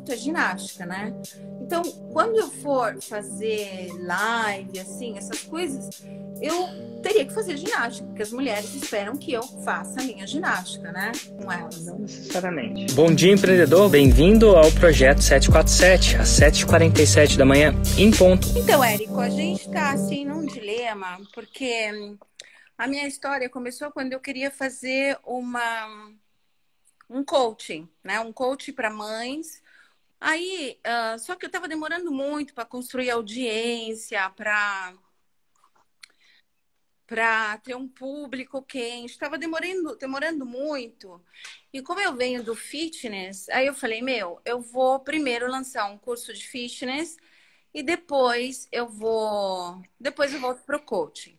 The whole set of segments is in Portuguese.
produto é ginástica, né? Então, quando eu for fazer live, assim, essas coisas, eu teria que fazer ginástica, porque as mulheres esperam que eu faça a minha ginástica, né? Com elas. Não necessariamente. Bom dia, empreendedor. Bem-vindo ao Projeto 747, às 7h47 da manhã, em ponto. Então, Érico, a gente tá, assim, num dilema, porque a minha história começou quando eu queria fazer um coaching, né? Um coaching para mães. Aí, só que eu estava demorando muito para construir audiência, para ter um público quente, estava demorando muito. E como eu venho do fitness, aí eu falei, eu vou primeiro lançar um curso de fitness e depois eu volto para o coaching.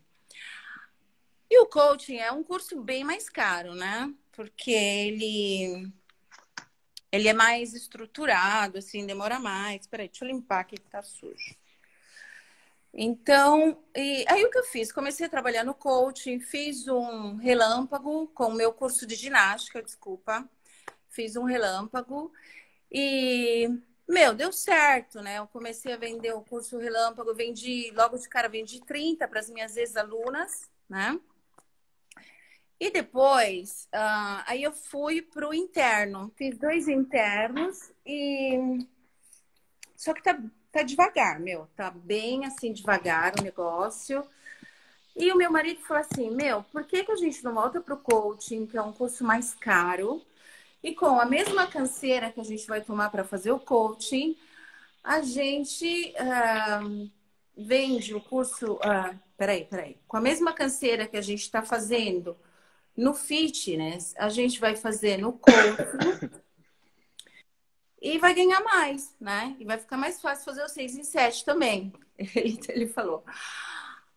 E o coaching é um curso bem mais caro, né? Porque ele é mais estruturado, assim, demora mais. Peraí, deixa eu limpar aqui que tá sujo. Então, aí o que eu fiz? Comecei a trabalhar no coaching, fiz um relâmpago com o meu curso de ginástica, desculpa. Fiz um relâmpago e, deu certo, né? Eu comecei a vender o curso relâmpago, logo de cara, vendi 30 para as minhas ex-alunas, né? E depois, aí eu fui para o interno. Fiz 2 internos Só que tá devagar, tá bem assim devagar o negócio. E o meu marido falou assim, por que que a gente não volta pro coaching, que é um curso mais caro, e com a mesma canseira que a gente vai tomar para fazer o coaching, a gente vende o curso... peraí. Com a mesma canseira que a gente está fazendo no fitness, a gente vai fazer no coaching e vai ganhar mais, né? E vai ficar mais fácil fazer o 6 em 7 também. Ele falou.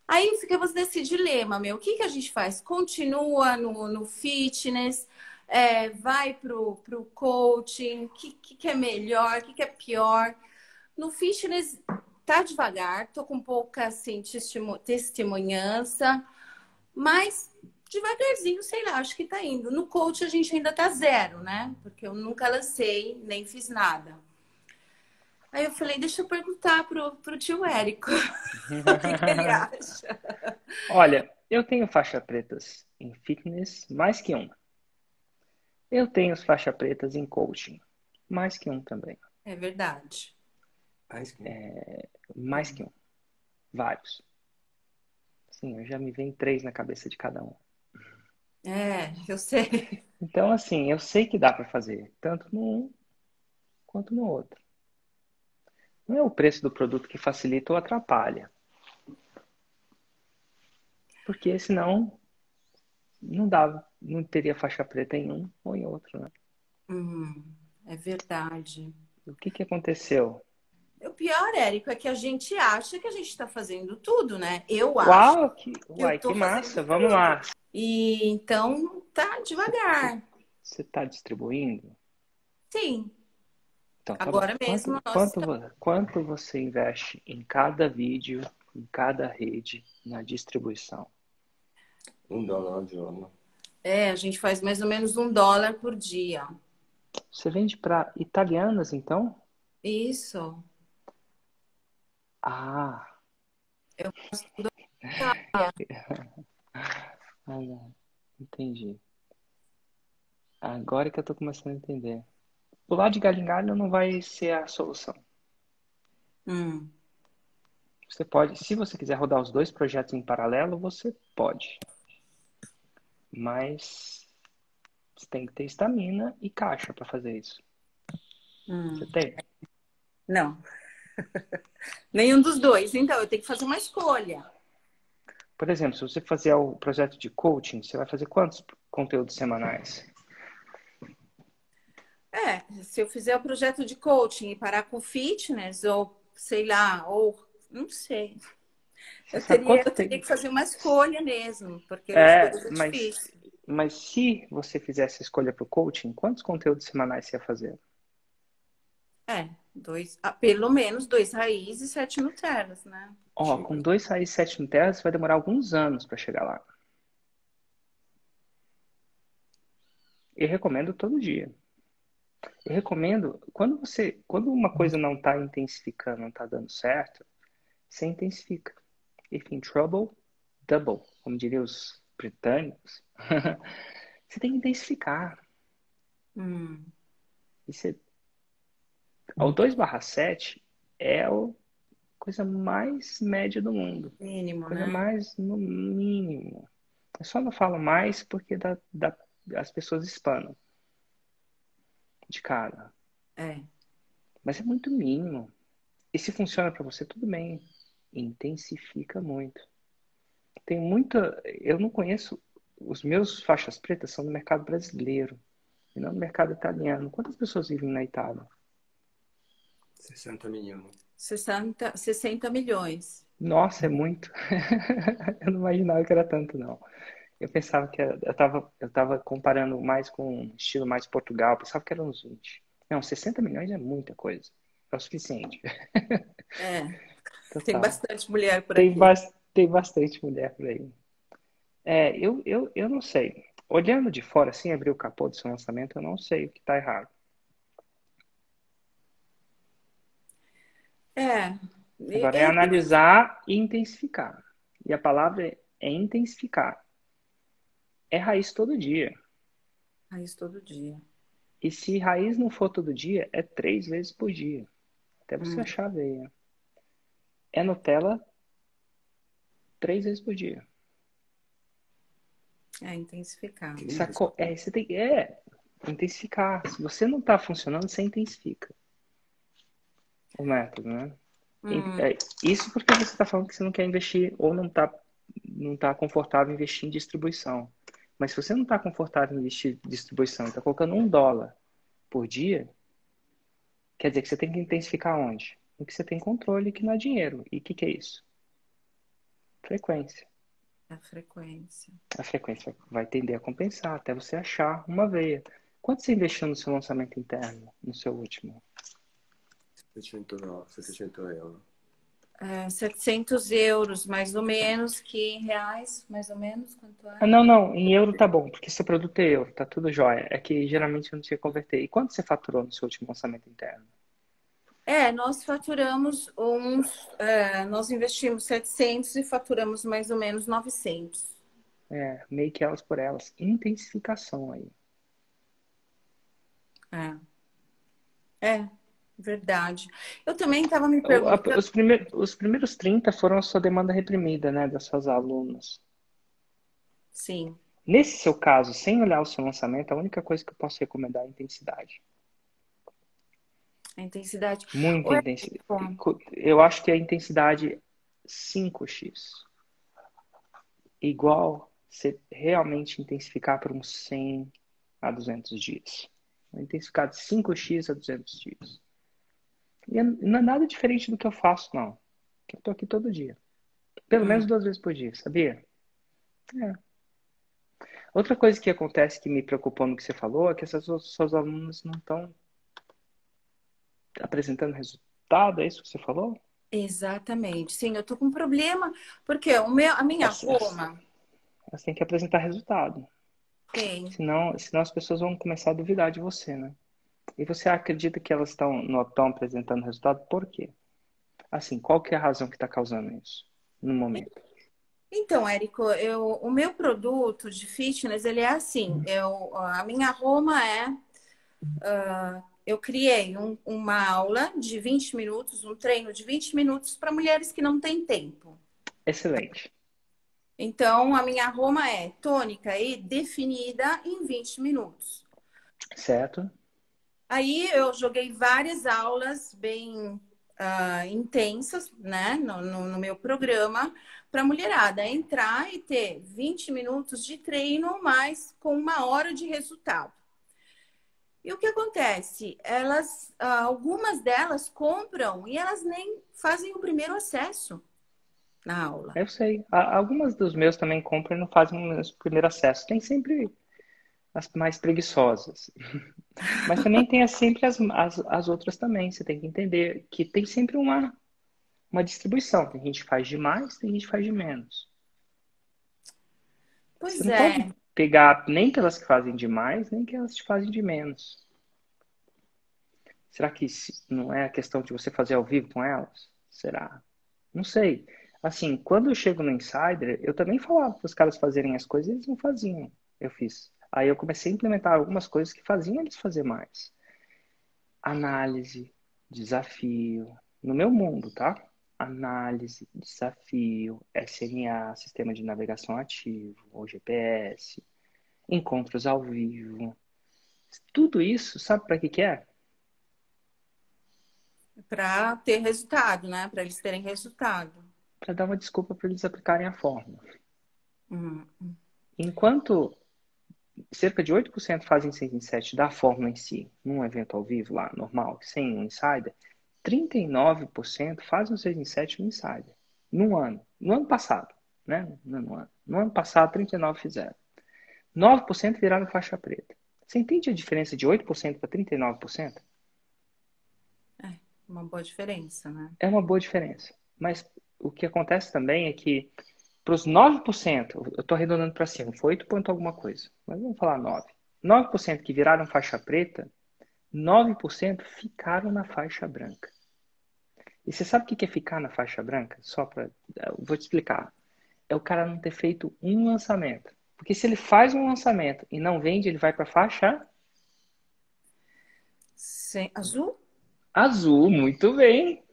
Aí ficamos nesse dilema, O que que a gente faz? Continua no fitness, vai pro coaching, o que é melhor, o que é pior? No fitness tá devagar, tô com pouca assim, testemunhança, mas devagarzinho, sei lá, acho que tá indo. No coach a gente ainda tá zero, né? Porque eu nunca lancei, nem fiz nada. Aí eu falei, deixa eu perguntar pro tio Érico o que ele acha. Olha, eu tenho faixa pretas em fitness, mais que um. Eu tenho faixa pretas em coaching, mais que um também. É verdade. Mais que um. Vários. Sim, eu já me vem 3 na cabeça de cada um. Eu sei. Então, assim, eu sei que dá para fazer, tanto no um quanto no outro. Não é o preço do produto que facilita ou atrapalha. Porque senão não dava, não teria faixa preta em um ou em outro, né? É verdade. O que aconteceu? O pior, Érico, é que a gente acha que a gente está fazendo tudo, né? Eu acho Uau, que eu uai, que estou massa, fazendo vamos tudo. lá. E então tá devagar. Você está distribuindo? Sim, Então, tá bom. agora mesmo Quanto, nós quanto, estamos. quanto você investe em cada vídeo, em cada rede, na distribuição? $1 de hora. A gente faz mais ou menos $1 por dia. Você vende para italianas, então? Isso. Ah, Eu faço tudo. não. Entendi. Agora que eu tô começando a entender. Pular de galho em galho não vai ser a solução. Hum, Você pode, se você quiser rodar os 2 projetos em paralelo, você pode. Mas você tem que ter estamina e caixa para fazer isso. Você tem? não. Nenhum dos dois. Então, eu tenho que fazer uma escolha. Por exemplo, se você fizer o projeto de coaching, você vai fazer quantos conteúdos semanais? Se eu fizer o projeto de coaching e parar com fitness, ou sei lá, ou não sei. Você sabe Eu quanto teria tem? que fazer uma escolha mesmo, porque as coisas é difícil. Mas se você fizesse a escolha para o coaching, quantos conteúdos semanais você ia fazer? Pelo menos 2 raízes e 7 Nutellas, né? Ó, com 2 raízes e 7 Nutellas, vai demorar alguns anos para chegar lá. Eu recomendo todo dia. Eu recomendo, quando uma coisa não está intensificando, não está dando certo, você intensifica. If in trouble, double, como diriam os britânicos. Você tem que intensificar. Hum, E o 2/7 é a coisa mais média do mundo. mínimo, Coisa né? mais no mínimo. Eu só não falo mais porque as pessoas espanam de cara. É. Mas é muito mínimo. E se funciona para você, tudo bem. Intensifica muito. Tem muita. Eu não conheço. Os meus faixas pretas são no mercado brasileiro e não no mercado italiano. Quantas pessoas vivem na Itália? 60 milhões. 60 milhões. Nossa, é muito. Eu não imaginava que era tanto, não. Eu pensava que eu tava comparando mais com um estilo mais Portugal. Eu pensava que era uns 20. Não, 60 milhões é muita coisa. É o suficiente. É, tem Total. bastante mulher por Tem, aqui. tem bastante mulher por aí. Eu não sei. Olhando de fora, assim, abrir o capô do seu lançamento, eu não sei o que está errado. É, Agora é eu analisar e intensificar. E a palavra é intensificar. É raiz todo dia. faz todo dia. E se raiz não for todo dia, é 3 vezes por dia. Até você Hum, achar a veia. É Nutella 3 vezes por dia. é intensificar. Que lindo. Sacou? Você tem que intensificar. Se você não está funcionando, você intensifica o método, né? Hum, Isso porque você está falando que você não quer investir ou não tá confortável em investir em distribuição. Mas se você não está confortável em investir em distribuição e está colocando $1 por dia, quer dizer que você tem que intensificar onde? No que você tem controle, que não é dinheiro. E o que é isso? Frequência. a frequência. A frequência vai tender a compensar até você achar uma veia. Quanto você investiu no seu lançamento interno, no seu último? 700 euro. 700 euros, mais ou menos, que em reais, mais ou menos, quanto é? Não, em euro tá bom, porque seu produto é euro, tá tudo jóia. É que geralmente eu não sei converter. E quanto você faturou no seu último lançamento interno? Nós faturamos nós investimos 700 e faturamos mais ou menos 900. Meio que elas por elas. Intensificação aí. É, verdade. Eu também estava me perguntando, Os primeiros 30 foram a sua demanda reprimida, né, das suas alunas. sim, Nesse seu caso, sem olhar o seu lançamento, a única coisa que eu posso recomendar é a intensidade. a intensidade. Muita Ou é, intensidade. bom, Eu acho que a intensidade 5x igual você realmente intensificar por uns 100 a 200 dias. Intensificar de 5x a 200 dias. E não é nada diferente do que eu faço, não. Eu tô aqui todo dia. Pelo hum, menos 2 vezes por dia, sabia? É. Outra coisa que acontece que me preocupou no que você falou é que essas suas alunas não estão apresentando resultado, é isso que você falou? exatamente. Sim, eu tô com um problema, porque a minha Elas Roma têm que apresentar resultado. tem. Senão as pessoas vão começar a duvidar de você, né? E você acredita que elas não estão apresentando resultado por quê? Assim, qual que é a razão que está causando isso no momento? Então, Érico, o meu produto de fitness, ele é assim, a minha Roma eu criei uma aula de 20 minutos, um treino de 20 minutos para mulheres que não têm tempo. Excelente. Então, a minha Roma é tônica e definida em 20 minutos. Certo? Aí eu joguei várias aulas bem intensas, né, no meu programa, para a mulherada entrar e ter 20 minutos de treino, mas com 1 hora de resultado. E o que acontece? Algumas delas compram e elas nem fazem o primeiro acesso na aula. Eu sei. Algumas dos meus também compram e não fazem o primeiro acesso. Tem sempre as mais preguiçosas. Mas também tem sempre as outras também. Você tem que entender que tem sempre uma distribuição. Tem gente que faz de mais, tem gente que faz de menos. Você Pois não pode é, pegar nem pelas que fazem de mais, nem que elas te fazem de menos. Será que não é a questão de você fazer ao vivo com elas? Será? Não sei. Assim, quando eu chego no Insider, eu também falava para os caras fazerem as coisas e eles não faziam. Eu fiz. Aí eu comecei a implementar algumas coisas que faziam eles fazer mais. Análise, desafio. No meu mundo, tá? Análise, desafio, SMA, Sistema de Navegação Ativo, ou GPS, encontros ao vivo. Tudo isso, sabe para que que é? Para ter resultado, né? Para eles terem resultado. Para dar uma desculpa para eles aplicarem a fórmula. Hum. Enquanto cerca de 8% fazem 6 em 7 da fórmula em si, num evento ao vivo lá, normal, sem um insider, 39% fazem o 6 em 7 no insider. No ano passado, né? No ano passado, 39% fizeram. 9% viraram faixa preta. Você entende a diferença de 8% para 39%? É uma boa diferença, né? É uma boa diferença. Mas o que acontece também é que para os 9%, eu estou arredondando para cima, foi 8 ponto alguma coisa, mas vamos falar 9. 9% que viraram faixa preta, 9% ficaram na faixa branca. E você sabe o que é ficar na faixa branca? Só para. Vou te explicar. É o cara não ter feito um lançamento. Porque se ele faz um lançamento e não vende, ele vai para a faixa Azul? azul. Muito bem.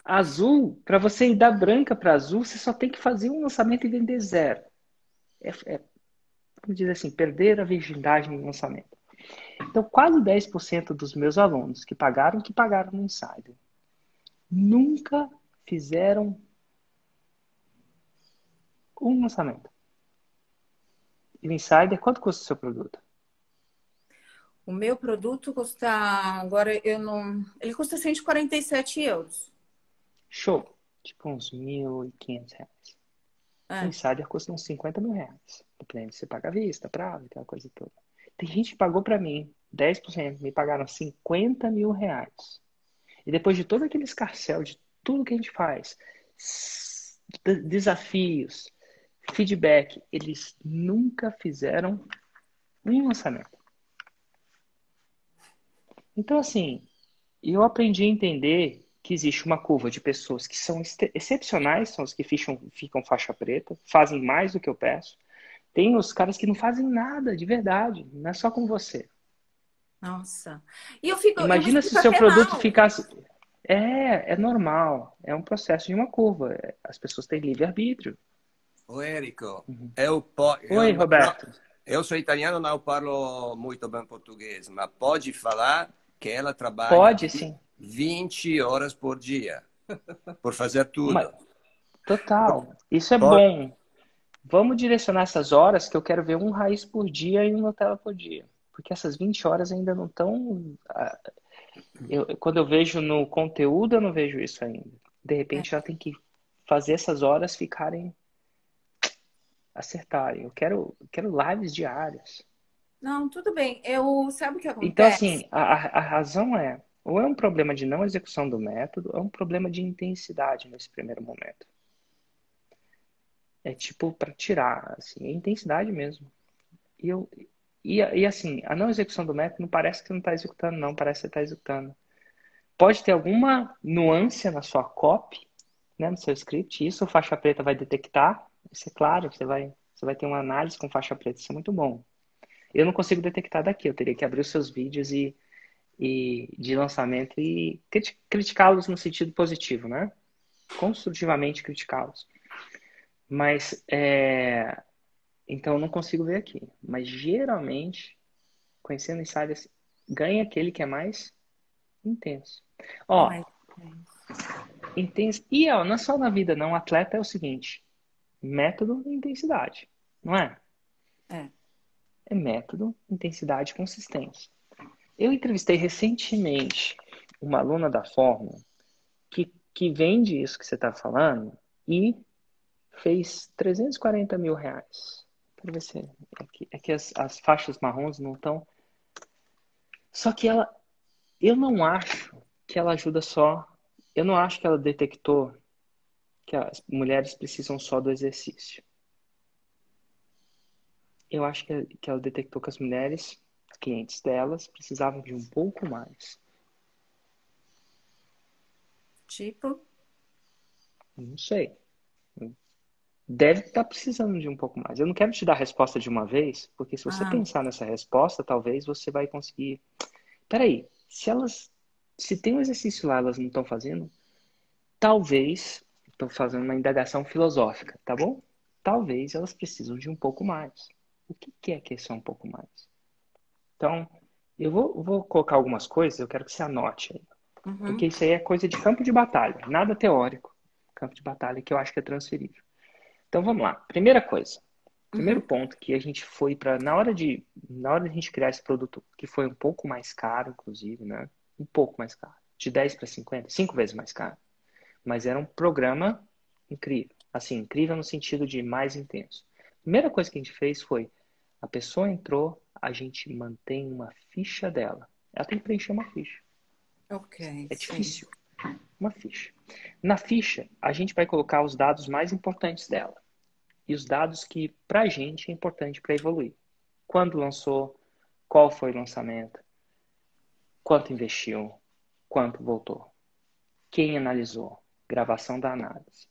Azul, para você ir da branca para azul, você só tem que fazer um lançamento e vender zero. Vamos dizer assim, perder a virgindade no lançamento. Então, quase 10% dos meus alunos que pagaram no Insider, nunca fizeram um lançamento. E o Insider, quanto custa o seu produto? O meu produto custa, agora eu não. Ele custa 147 euros. Show. Tipo uns R$ 1.500. O É. Insider custa uns R$ 50.000. Dependendo se você paga à vista, prazo, aquela coisa toda. Tem gente que pagou para mim 10%, me pagaram R$ 50.000. E depois de todo aquele escarcéu, de tudo que a gente faz, desafios, feedback, eles nunca fizeram um lançamento. Então, assim, eu aprendi a entender que existe uma curva de pessoas que são excepcionais, são os que ficam faixa preta, fazem mais do que eu peço. Tem os caras que não fazem nada, de verdade, não é só com você. Nossa. E eu me Imagina se o sinto seu até produto mal. ficasse. É normal, é um processo de uma curva. As pessoas têm livre-arbítrio. Ô, Érico, Uhum. eu, Oi, Roberto. eu sou italiano, não falo muito bem português, mas pode falar que ela trabalha Pode, sim. 20 horas por dia por fazer Mas, tudo. total. Isso é Pode, bom. Vamos direcionar essas horas que eu quero ver um raiz por dia e um Nutella por dia. Porque essas 20 horas ainda não estão. Quando eu vejo no conteúdo, eu não vejo isso ainda. De É. repente já tem que fazer essas horas ficarem acertarem. Eu quero lives diárias. Não, tudo bem. Sabe o que Então, acontece? assim, a razão é, ou é um problema de não execução do método, ou é um problema de intensidade nesse primeiro momento. É tipo para tirar, assim, é intensidade mesmo. E, eu, e assim, a não execução do método não parece que você não está executando, não, parece que você está executando. Pode ter alguma nuance na sua copy, né, no seu script, isso o faixa preta vai detectar. Isso é claro, você vai ter uma análise com faixa preta, isso é muito bom. Eu não consigo detectar daqui, eu teria que abrir os seus vídeos e de lançamento e criticá-los no sentido positivo, né? Construtivamente criticá-los. Mas, então eu não consigo ver aqui. Mas geralmente, conhecendo insiders, ganha aquele que é mais intenso. Ó, Mas, intenso. E ó, não é só na vida, não. Atleta é o seguinte: método e intensidade, não é? é. É método, intensidade e consistência. Eu entrevistei recentemente uma aluna da Fórmula que vende isso que você está falando e fez R$ 340.000. Quero ver se é que as faixas marrons não estão. Só que eu não acho que ela ajuda só. Eu não acho que ela detectou que as mulheres precisam só do exercício. Eu acho que ela detectou que as mulheres, clientes delas, precisavam de um pouco mais. tipo? Não sei. Deve estar precisando de um pouco mais. Eu não quero te dar a resposta de uma vez, porque se você Ah, pensar nessa resposta, talvez você vai conseguir. Peraí, se tem um exercício lá, elas não estão fazendo, talvez, estou fazendo uma indagação filosófica, tá bom? Talvez elas precisam de um pouco mais. O que é só um pouco mais? Então, eu vou colocar algumas coisas, eu quero que você anote aí. Porque uhum, isso aí é coisa de campo de batalha, nada teórico. Campo de batalha que eu acho que é transferível. Então vamos lá. Primeira coisa. Primeiro uhum. ponto que a gente foi para na hora de a gente criar esse produto, que foi um pouco mais caro, inclusive, né? Um pouco mais caro. De 10 para 50, 5 vezes mais caro. Mas era um programa incrível. Assim, incrível no sentido de mais intenso. Primeira coisa que a gente fez foi, a pessoa entrou, a gente mantém uma ficha dela. Ela tem que preencher uma ficha. Ok, É sim. difícil. Uma ficha. Na ficha, a gente vai colocar os dados mais importantes dela. E os dados que, pra gente, é importante para evoluir. Quando lançou, qual foi o lançamento, quanto investiu, quanto voltou, quem analisou, gravação da análise.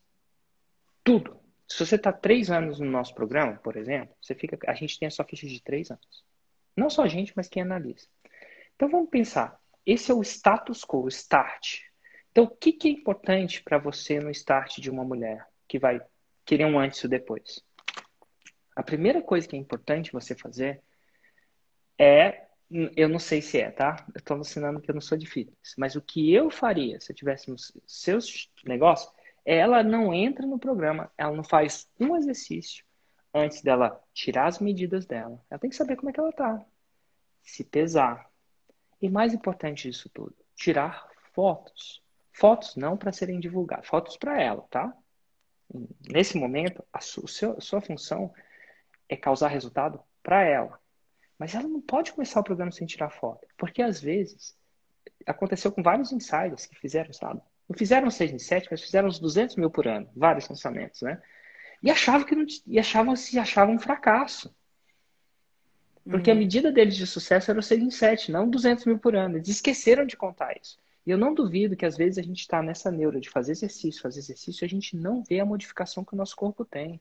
Tudo. Se você está 3 anos no nosso programa, por exemplo, a gente tem a sua ficha de 3 anos. Não só a gente, mas quem analisa. Então vamos pensar. Esse é o status quo, o start. Então o que é importante para você no start de uma mulher que vai querer um antes e um depois? A primeira coisa que é importante você fazer é, eu não sei se é, tá? Eu estou ensinando que eu não sou de fitness, mas o que eu faria se eu tivesse nos seus negócios, ela não entra no programa, ela não faz um exercício antes dela tirar as medidas dela. Ela tem que saber como é que ela tá, se pesar. E mais importante disso tudo, tirar fotos. Fotos não para serem divulgadas, fotos para ela, tá? Nesse momento, a sua função é causar resultado para ela. Mas ela não pode começar o programa sem tirar foto. Porque às vezes, aconteceu com vários insiders que fizeram, sabe? Não fizeram 6 em 7, mas fizeram uns 200 mil por ano. Vários lançamentos, né? E achavam que não, se achavam um fracasso. Porque a Hum, medida deles de sucesso era o 6 em 7, não 200 mil por ano. Eles esqueceram de contar isso. E eu não duvido que às vezes a gente está nessa neura de fazer exercício, e a gente não vê a modificação que o nosso corpo tem.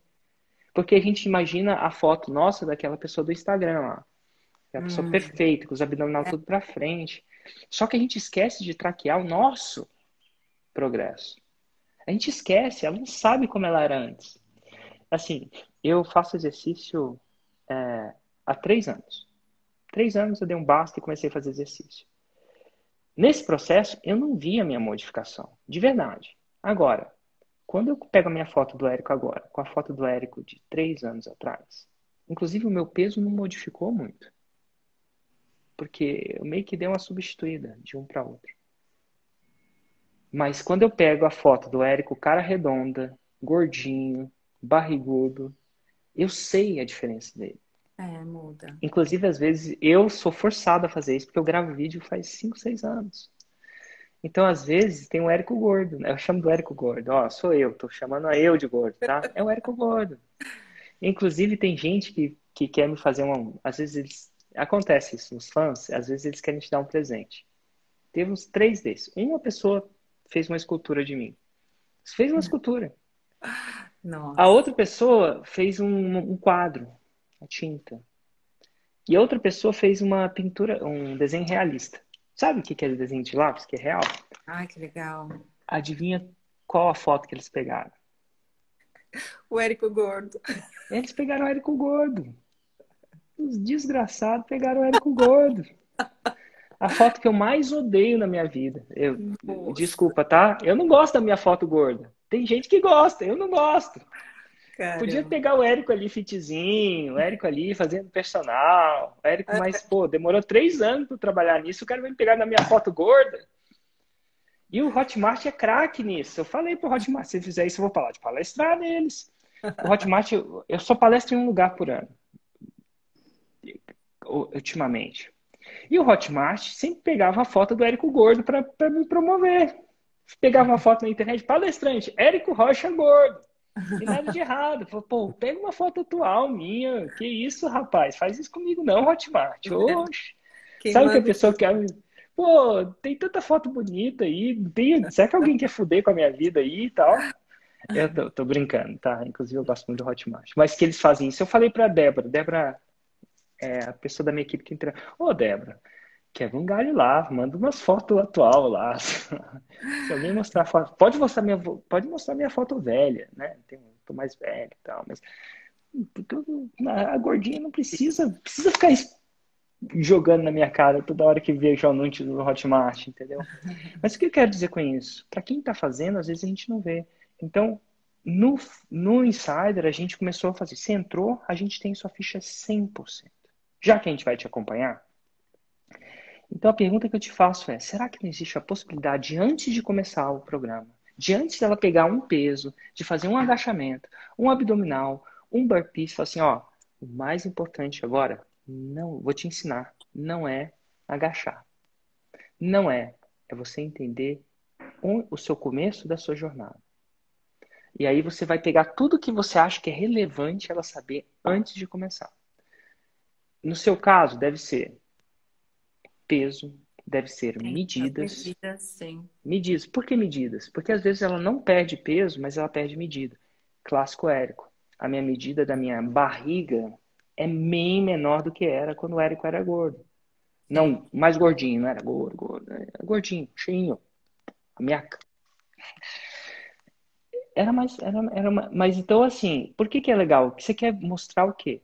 Porque a gente imagina a foto nossa daquela pessoa do Instagram lá. É a pessoa hum. perfeita, com os abdominal tudo para frente. Só que a gente esquece de traquear o nosso progresso. A gente esquece, ela não sabe como ela era antes. Assim, eu faço exercício há 3 anos. 3 anos eu dei um basta e comecei a fazer exercício. Nesse processo, eu não vi a minha modificação, de verdade. Agora, quando eu pego a minha foto do Érico agora, com a foto do Érico de 3 anos atrás, inclusive o meu peso não modificou muito. Porque eu meio que dei uma substituída de um para outro. Mas quando eu pego a foto do Érico, cara redonda, gordinho, barrigudo, eu sei a diferença dele. É, muda. Inclusive, às vezes, eu sou forçado a fazer isso, porque eu gravo vídeo faz 5, 6 anos. Então, às vezes, tem o Érico gordo, né? Eu chamo do Érico gordo. Ó, sou eu, tô chamando a eu de gordo, tá? É o Érico gordo. Inclusive, tem gente que quer me fazer uma... Às vezes, acontece isso nos fãs, às vezes eles querem te dar um presente. Teve uns 3 desses. Uma pessoa fez uma escultura de mim. Fez uma escultura. A Nossa. outra pessoa fez um quadro, a tinta. E a outra pessoa fez uma pintura, um desenho realista. Sabe o que é desenho de lápis, que é real? Ai, que legal. Adivinha qual a foto que eles pegaram? O Érico Gordo. Eles pegaram o Érico Gordo. Os desgraçados pegaram o Érico Gordo. A foto que eu mais odeio na minha vida. Nossa, Desculpa, tá? Eu não gosto da minha foto gorda. Tem gente que gosta, eu não gosto. Podia caramba. pegar o Érico ali fitzinho, o Érico ali fazendo personal. O Érico, mas, pô, demorou 3 anos para trabalhar nisso. O cara vai me pegar na minha foto gorda. E o Hotmart é craque nisso. Eu falei pro Hotmart, se fizer isso, eu vou falar de palestrar neles. O Hotmart, eu só palestro em um lugar por ano. Ultimamente. E o Hotmart sempre pegava a foto do Érico Gordo para me promover. Pegava uma foto na internet, palestrante, Érico Rocha Gordo. E nada de errado. Falei, pô, pega uma foto atual minha. Que isso, rapaz? Faz isso comigo não, Hotmart. Oxe. Quem Sabe o que a manda. pessoa quer? Pô, tem tanta foto bonita aí. Será que alguém quer fuder com a minha vida aí e tal? Eu tô brincando, tá? Inclusive eu gosto muito do Hotmart. Mas que eles fazem isso. Eu falei pra Débora. Débora é a pessoa da minha equipe que entra. Ô, Débora, quer um galho lá, manda umas fotos atual lá. Se alguém mostrar foto, pode mostrar minha foto velha, né? Tô mais velho e tal, mas a gordinha não precisa ficar jogando na minha cara toda hora que vejo o anúncio do Hotmart, entendeu? Mas o que eu quero dizer com isso? Para quem está fazendo, às vezes a gente não vê. Então, no Insider, a gente começou a fazer. Se entrou, a gente tem sua ficha 100%. Já que a gente vai te acompanhar, então a pergunta que eu te faço é, será que não existe a possibilidade, antes de começar o programa, de antes dela pegar um peso, de fazer um agachamento, um abdominal, um burpee, falar assim, ó, o mais importante agora, não, vou te ensinar, não é agachar. Não é. É você entender o seu começo da sua jornada. E aí você vai pegar tudo que você acha que é relevante ela saber antes de começar. No seu caso, deve ser peso, deve ser Sim, as medidas. medidas, sim. Medidas. Por que medidas? Porque às vezes ela não perde peso, mas ela perde medida. Clássico Érico. A minha medida da minha barriga é bem menor do que era quando o Érico era gordo. Sim. Não, mais gordinho, não era gordo. Era gordinho, cheinho. A minha mas então assim, por que é legal? Que você quer mostrar o quê?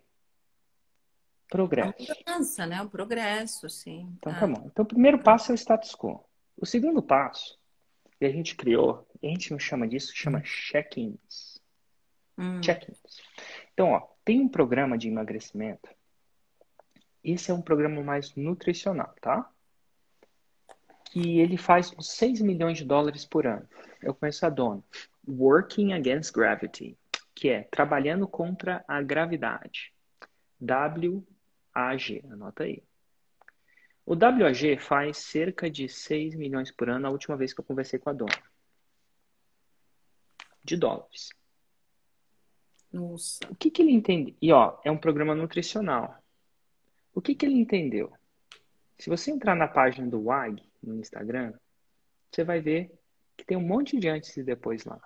A Progresso. mudança, né? O progresso, sim. Então tá bom. Então o primeiro passo é o status quo. O segundo passo, que a gente criou, e a gente não chama disso, chama check-ins. Hum. Check-ins. Então, ó, tem um programa de emagrecimento. Esse é um programa mais nutricional, tá? Que ele faz uns 6 milhões de dólares por ano. Eu conheço a dona. Working Against Gravity, que é trabalhando contra a gravidade. WAG, anota aí. O WAG faz cerca de 6 milhões por ano a última vez que eu conversei com a dona. De dólares. Nossa. O que ele entende? E ó, é um programa nutricional. O que ele entendeu? Se você entrar na página do WAG no Instagram, você vai ver que tem um monte de antes e depois lá.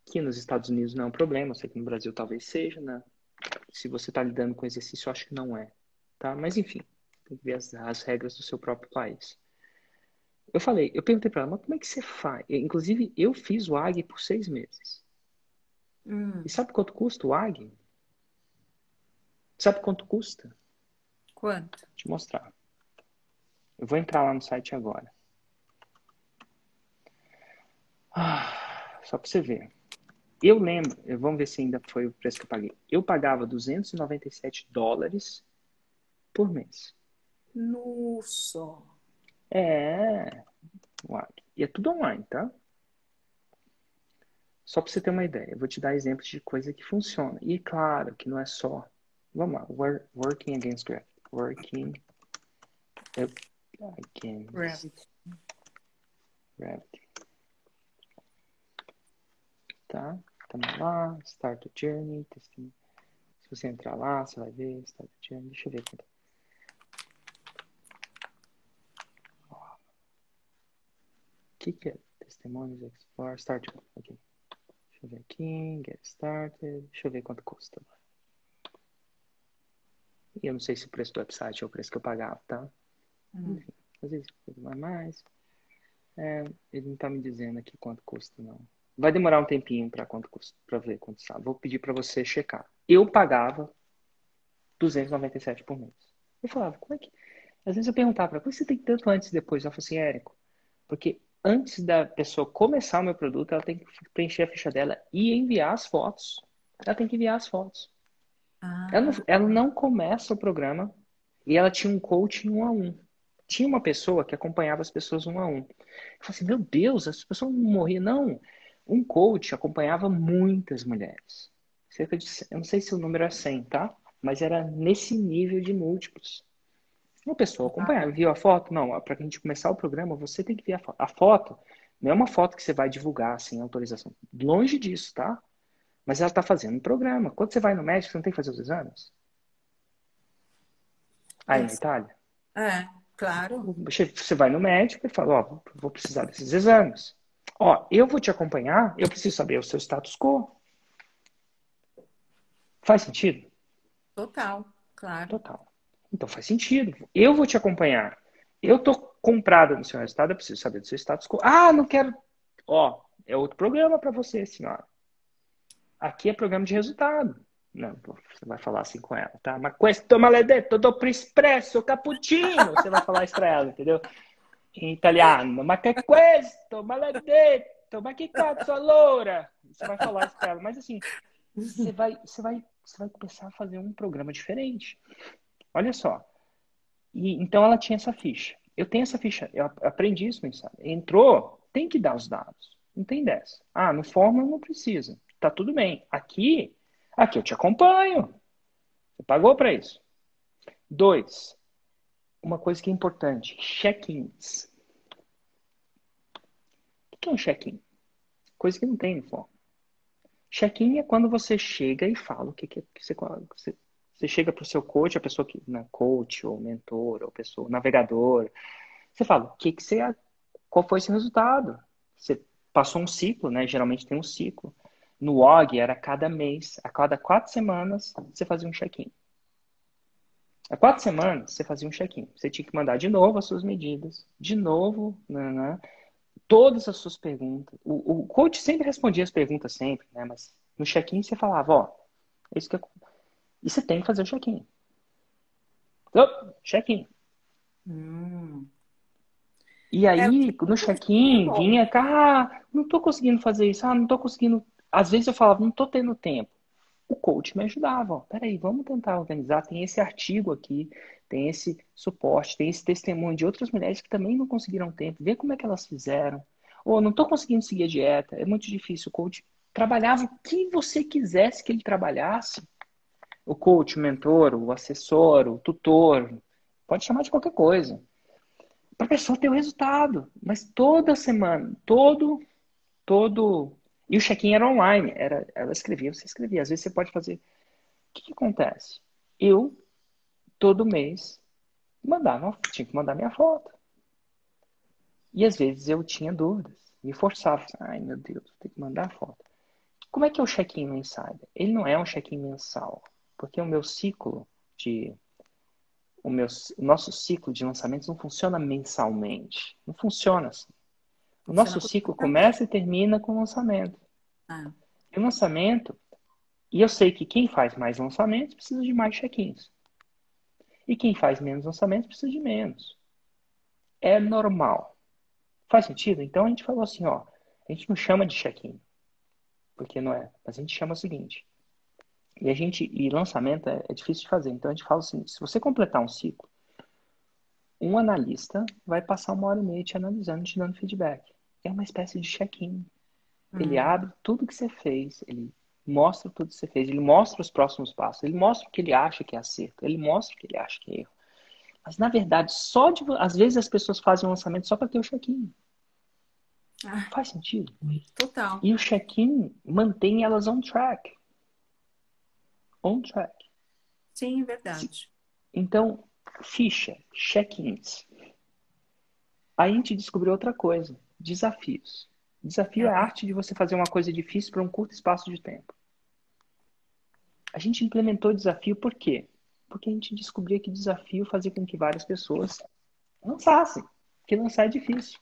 Aqui nos Estados Unidos não é um problema, eu sei que no Brasil talvez seja, né? Se você está lidando com exercício, eu acho que não é. Tá? Mas enfim, tem que ver as regras do seu próprio país. Eu perguntei para ela, mas como é que você faz? Inclusive, eu fiz o AG por 6 meses. E sabe quanto custa o AG? Sabe quanto custa? Vou Quanto? te mostrar. Eu vou entrar lá no site agora. Só para você ver. Eu lembro, vamos ver se ainda foi o preço que eu paguei. Eu pagava $297 por mês. Nossa. É, o AG. E é tudo online, tá? Só para você ter uma ideia, eu vou te dar exemplos de coisa que funciona. E claro que não é só. Vamos lá, working against gravity. Working against Gravity. gravity. Tá? Estamos lá, start a journey. Se você entrar lá, você vai ver, start a journey. Deixa eu ver aqui. O que é? Testimônios, explore, start. Ok. Deixa eu ver aqui, get started. Deixa eu ver quanto custa. E eu não sei se o preço do website é o preço que eu pagava, tá? Enfim, às vezes vai mais. Ele não tá me dizendo aqui quanto custa, não. Vai demorar um tempinho para quanto custa, para ver quanto sabe. Vou pedir para você checar. Eu pagava 297 por mês. Eu falava, como é que... Às vezes eu perguntava para ela, por que você tem tanto antes e depois? Ela falou assim, Érico, porque antes da pessoa começar o meu produto, ela tem que preencher a ficha dela e enviar as fotos. Ela tem que enviar as fotos. Ela não começa o programa e ela tinha um coaching 1-a-1. Tinha uma pessoa que acompanhava as pessoas 1-a-1. Eu falei assim, meu Deus, as pessoas não morriam. Não, um coach acompanhava muitas mulheres. Cerca de, eu não sei se o número é 100, tá? Mas era nesse nível de múltiplos. Uma pessoa acompanhava, viu a foto? Não, para a gente começar o programa, você tem que ver a foto. A foto não é uma foto que você vai divulgar sem autorização. Longe disso, tá? Mas ela está fazendo um programa. Quando você vai no médico, você não tem que fazer os exames? Aí Tem na que ser. Itália? Claro. Você vai no médico e fala, ó, vou precisar desses exames. Ó, eu vou te acompanhar, eu preciso saber o seu status quo. Faz sentido? Total, claro. Total. Então faz sentido. Eu vou te acompanhar. Eu tô comprada no seu resultado, eu preciso saber do seu status quo. Ah, não quero. Ó, é outro programa para você, senhora. Aqui é programa de resultado. Não, você vai falar assim com ela, tá? Ma questo maledetto doppio espresso cappuccino. Você vai falar isso pra ela, entendeu? Em italiano. Ma che questo maledetto? Ma che cazzo allora? Você vai falar isso pra ela. Mas assim, você vai começar a fazer um programa diferente. Olha só. E, então ela tinha essa ficha. Eu tenho essa ficha. Eu aprendi isso no ensaio. Entrou, tem que dar os dados. Não tem dessa. Ah, no Fórmula não precisa. Tá tudo bem. Aqui eu te acompanho. Você pagou para isso. 2. Uma coisa que é importante. Check-ins. O que é um check-in? Coisa que não tem no Fórmula. Check-in é quando você chega e fala o que você chega para o seu coach, a pessoa que, né, coach ou mentor ou pessoa, navegador. Você fala, qual foi esse resultado? Você passou um ciclo, né? Geralmente tem um ciclo. No OG era cada mês, a cada 4 semanas, você fazia um check-in. A 4 semanas, você fazia um check-in. Você tinha que mandar de novo as suas medidas, de novo, né, todas as suas perguntas. O coach sempre respondia as perguntas, sempre, né? Mas no check-in você falava, ó, isso que e você tem que fazer o check-in. Check-in. Hum. E É, o aí, que no é check-in, bom. vinha, não tô conseguindo fazer isso, não tô conseguindo. Às vezes eu falava, não tô tendo tempo. O coach me ajudava, ó, peraí, vamos tentar organizar. Tem esse artigo aqui, tem esse suporte, tem esse testemunho de outras mulheres que também não conseguiram tempo, vê como é que elas fizeram. Ou não tô conseguindo seguir a dieta, é muito difícil. O coach trabalhava o que você quisesse que ele trabalhasse. O coach, o mentor, o assessor, o tutor, pode chamar de qualquer coisa para a pessoa ter o resultado. Mas toda semana, todo. E o check-in era online. Ela escrevia, você escrevia. Às vezes você pode fazer. O que acontece? Eu, todo mês, tinha que mandar minha foto. E às vezes eu tinha dúvidas. Me forçava. Ai, meu Deus, vou ter que mandar a foto. Como é que é o check-in no Insider? Ele não é um check-in mensal. Porque o meu ciclo de o nosso ciclo de lançamentos não funciona mensalmente. Não funciona assim. O Funciona nosso por ciclo mês. começa e termina com o lançamento. Ah, E o lançamento, e eu sei que quem faz mais lançamentos precisa de mais check-ins. E quem faz menos lançamentos precisa de menos. É normal. Faz sentido? Então a gente falou assim, ó, a gente não chama de check-in, porque não é, mas a gente chama o seguinte. E lançamento é difícil de fazer. Então a gente fala o seguinte, se você completar um ciclo, um analista vai passar 1h30 te analisando, te dando feedback. É uma espécie de check-in. Ele hum. abre tudo que você fez, ele mostra tudo que você fez, ele mostra os próximos passos, ele mostra o que ele acha que é acerto, ele mostra o que ele acha que é erro. Mas, na verdade, às vezes as pessoas fazem um lançamento só para ter o check-in. Ah, Faz sentido? total. E o check-in mantém elas on track. On track. Sim, é verdade. Então, ficha, check-ins. Aí a gente descobriu outra coisa, desafios. Desafio É, é a arte de você fazer uma coisa difícil para um curto espaço de tempo. A gente implementou desafio por quê? Porque a gente descobria que desafio fazia com que várias pessoas lançassem. Porque lançar é difícil.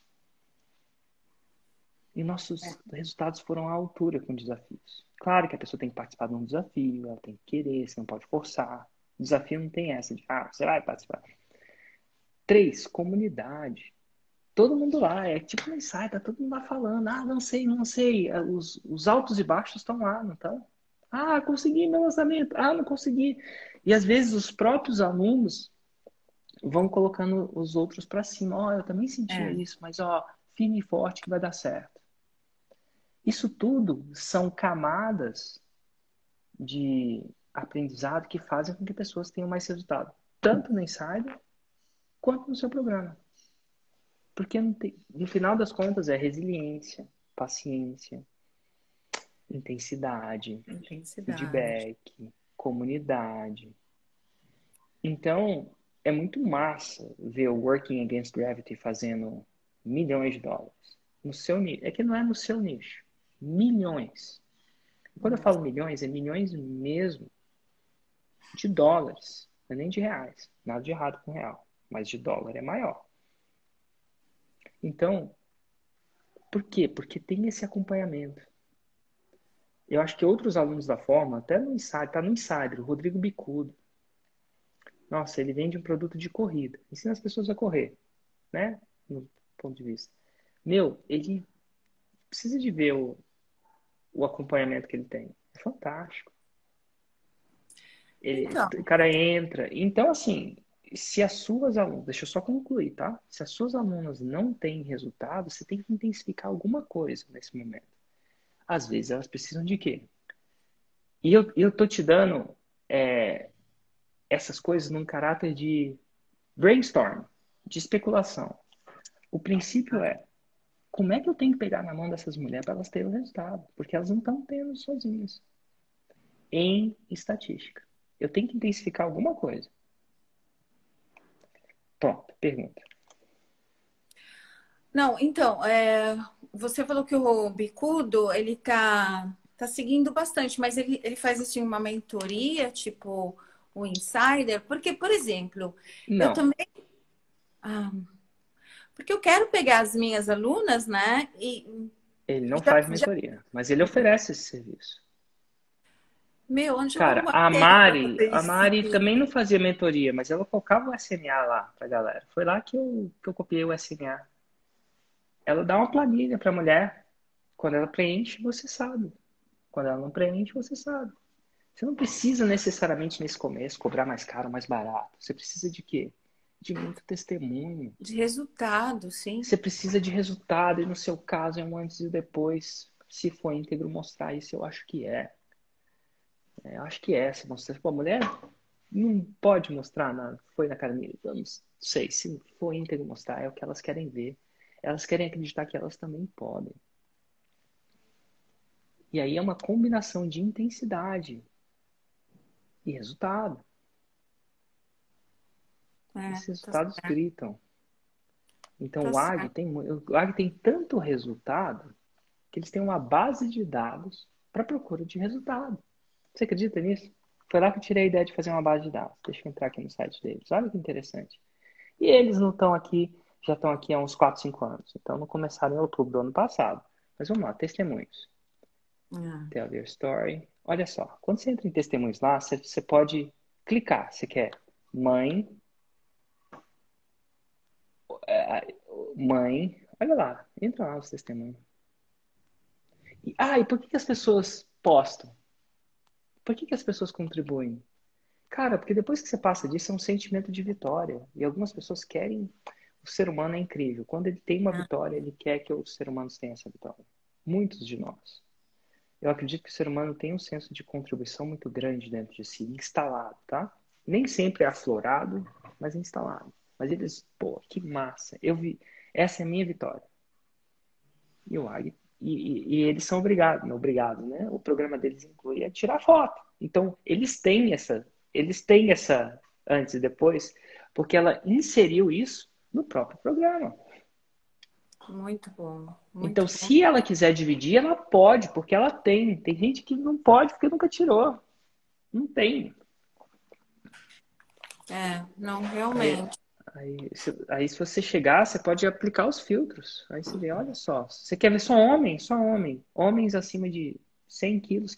E nossos resultados foram à altura com desafios. Claro que a pessoa tem que participar de um desafio, ela tem que querer, você não pode forçar. Desafio não tem essa de, você vai participar. 3, comunidade. Todo mundo lá, é tipo um ensaio, tá todo mundo lá falando, não sei, não sei. Os altos e baixos estão lá, não estão? Consegui meu lançamento, não consegui. E às vezes os próprios alunos vão colocando os outros para cima. Eu também sentia é, isso, mas firme e forte que vai dar certo. Isso tudo são camadas de aprendizado que fazem com que pessoas tenham mais resultado, tanto no Insider quanto no seu programa. Porque no final das contas é resiliência, paciência, intensidade, intensidade. feedback, comunidade. Então, é muito massa ver o Working Against Gravity fazendo milhões de dólares. No seu nicho. É que não é no seu nicho. Milhões. E quando eu falo milhões, é milhões mesmo de dólares. Não é nem de reais. Nada de errado com real. Mas de dólar é maior. Então, por quê? Porque tem esse acompanhamento. Eu acho que outros alunos da Forma, até no Insider, tá no Insider, o Rodrigo Bicudo. Nossa, ele vende um produto de corrida. Ensina as pessoas a correr, né? No ponto de vista. Meu, ele precisa de ver o acompanhamento que ele tem. É fantástico. Então, O cara entra. Então, assim, se as suas alunas, deixa eu só concluir, tá? Se as suas alunas não têm resultado, você tem que intensificar alguma coisa nesse momento. Às vezes elas precisam de quê? E eu tô te dando essas coisas num caráter de brainstorm, de especulação. O princípio é, como é que eu tenho que pegar na mão dessas mulheres para elas terem o resultado? Porque elas não estão tendo sozinhas. Em estatística. Eu tenho que intensificar alguma coisa. Pronto, pergunta. não, então, você falou que o Bicudo, ele tá seguindo bastante, mas ele faz assim uma mentoria, tipo o Insider, porque, por exemplo, eu Não, também, ah, porque eu quero pegar as minhas alunas, né? ele não Já, faz mentoria, mas ele oferece esse serviço. meu, onde eu Cara, arrumaria para fazer a isso? Mari também não fazia mentoria, mas ela colocava o SNA lá pra galera. Foi lá que eu copiei o SNA. Ela dá uma planilha pra mulher. Quando ela preenche, você sabe. Quando ela não preenche, você sabe. Você não precisa necessariamente nesse começo cobrar mais caro, mais barato. Você precisa de quê? De muito testemunho. De resultado, sim. Você precisa de resultado, e no seu caso é um antes e depois. Se for íntegro mostrar isso, eu acho que é. Eu acho que é. Se mostrar, pô, a mulher não pode mostrar nada. Foi na academia. Eu não sei. Se for íntegro mostrar, é o que elas querem ver. Elas querem acreditar que elas também podem. E aí é uma combinação de intensidade e resultado. Esses Tá resultados certo, gritam. Então tá certo. o AG tem tanto resultado que eles têm uma base de dados para procura de resultado. Você acredita nisso? Foi lá que eu tirei a ideia de fazer uma base de dados. Deixa eu entrar aqui no site deles. Olha que interessante. E eles não estão aqui, já estão aqui há uns 4, 5 anos. Então não começaram em outubro do ano passado. Mas vamos lá, testemunhos. Ah, Tell your story. Olha só, quando você entra em testemunhos lá, você pode clicar. Você quer mãe, mãe, olha lá, entra lá os testemunhos. E por que as pessoas postam? Por que as pessoas contribuem? Cara, porque depois que você passa disso é um sentimento de vitória. E algumas pessoas querem. O ser humano é incrível. Quando ele tem uma ah, vitória, ele quer que outros seres humanos tenham essa vitória. Muitos de nós. Eu acredito que o ser humano tem um senso de contribuição muito grande dentro de si, instalado, tá? Nem sempre é aflorado, mas é instalado. Mas eles, pô, que massa. Eu vi. Essa é a minha vitória. E o AG, e eles são obrigados, né? O programa deles inclui tirar foto. Então, eles têm essa antes e depois, porque ela inseriu isso no próprio programa. muito bom, Então, muito bom. se ela quiser dividir, ela pode, porque ela tem. Tem gente que não pode porque nunca tirou. Não tem. Não, Aí, realmente. aí, se você chegar, você pode aplicar os filtros. Aí você vê, olha só, você quer ver só homem? Só homem. Homens acima de 100 quilos.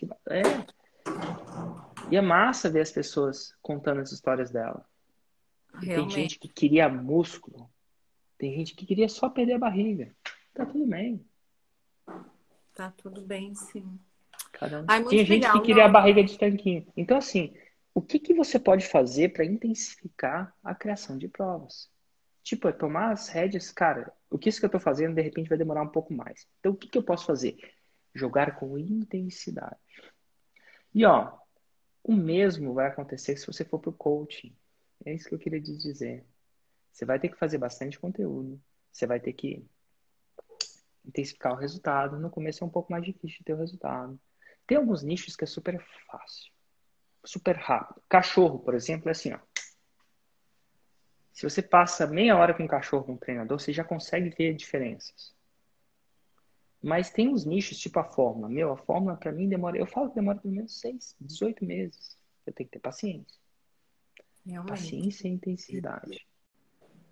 E é massa ver as pessoas contando as histórias dela. E tem Realmente, gente que queria músculo. Tem gente que queria só perder a barriga. Tá tudo bem. tá tudo bem, sim. Cada um. Ai, Tinha muito gente que legal, queria a não. barriga de tanquinho. Então, assim, o que você pode fazer para intensificar a criação de provas? Tipo, é tomar as rédeas, cara, o que isso que eu tô fazendo, de repente, vai demorar um pouco mais. Então, o que eu posso fazer? Jogar com intensidade. E, ó, o mesmo vai acontecer se você for pro coaching. É isso que eu queria te dizer. Você vai ter que fazer bastante conteúdo. Você vai ter que intensificar o resultado. No começo é um pouco mais difícil de ter o resultado. Tem alguns nichos que é super fácil, super rápido. Cachorro, por exemplo, é assim, ó. Se você passa meia hora com um cachorro, com um treinador, você já consegue ver diferenças. Mas tem uns nichos, tipo a fórmula. A fórmula pra mim demora... Eu falo que demora pelo menos 18 meses. Eu tenho que ter paciência. Realmente. Paciência e intensidade.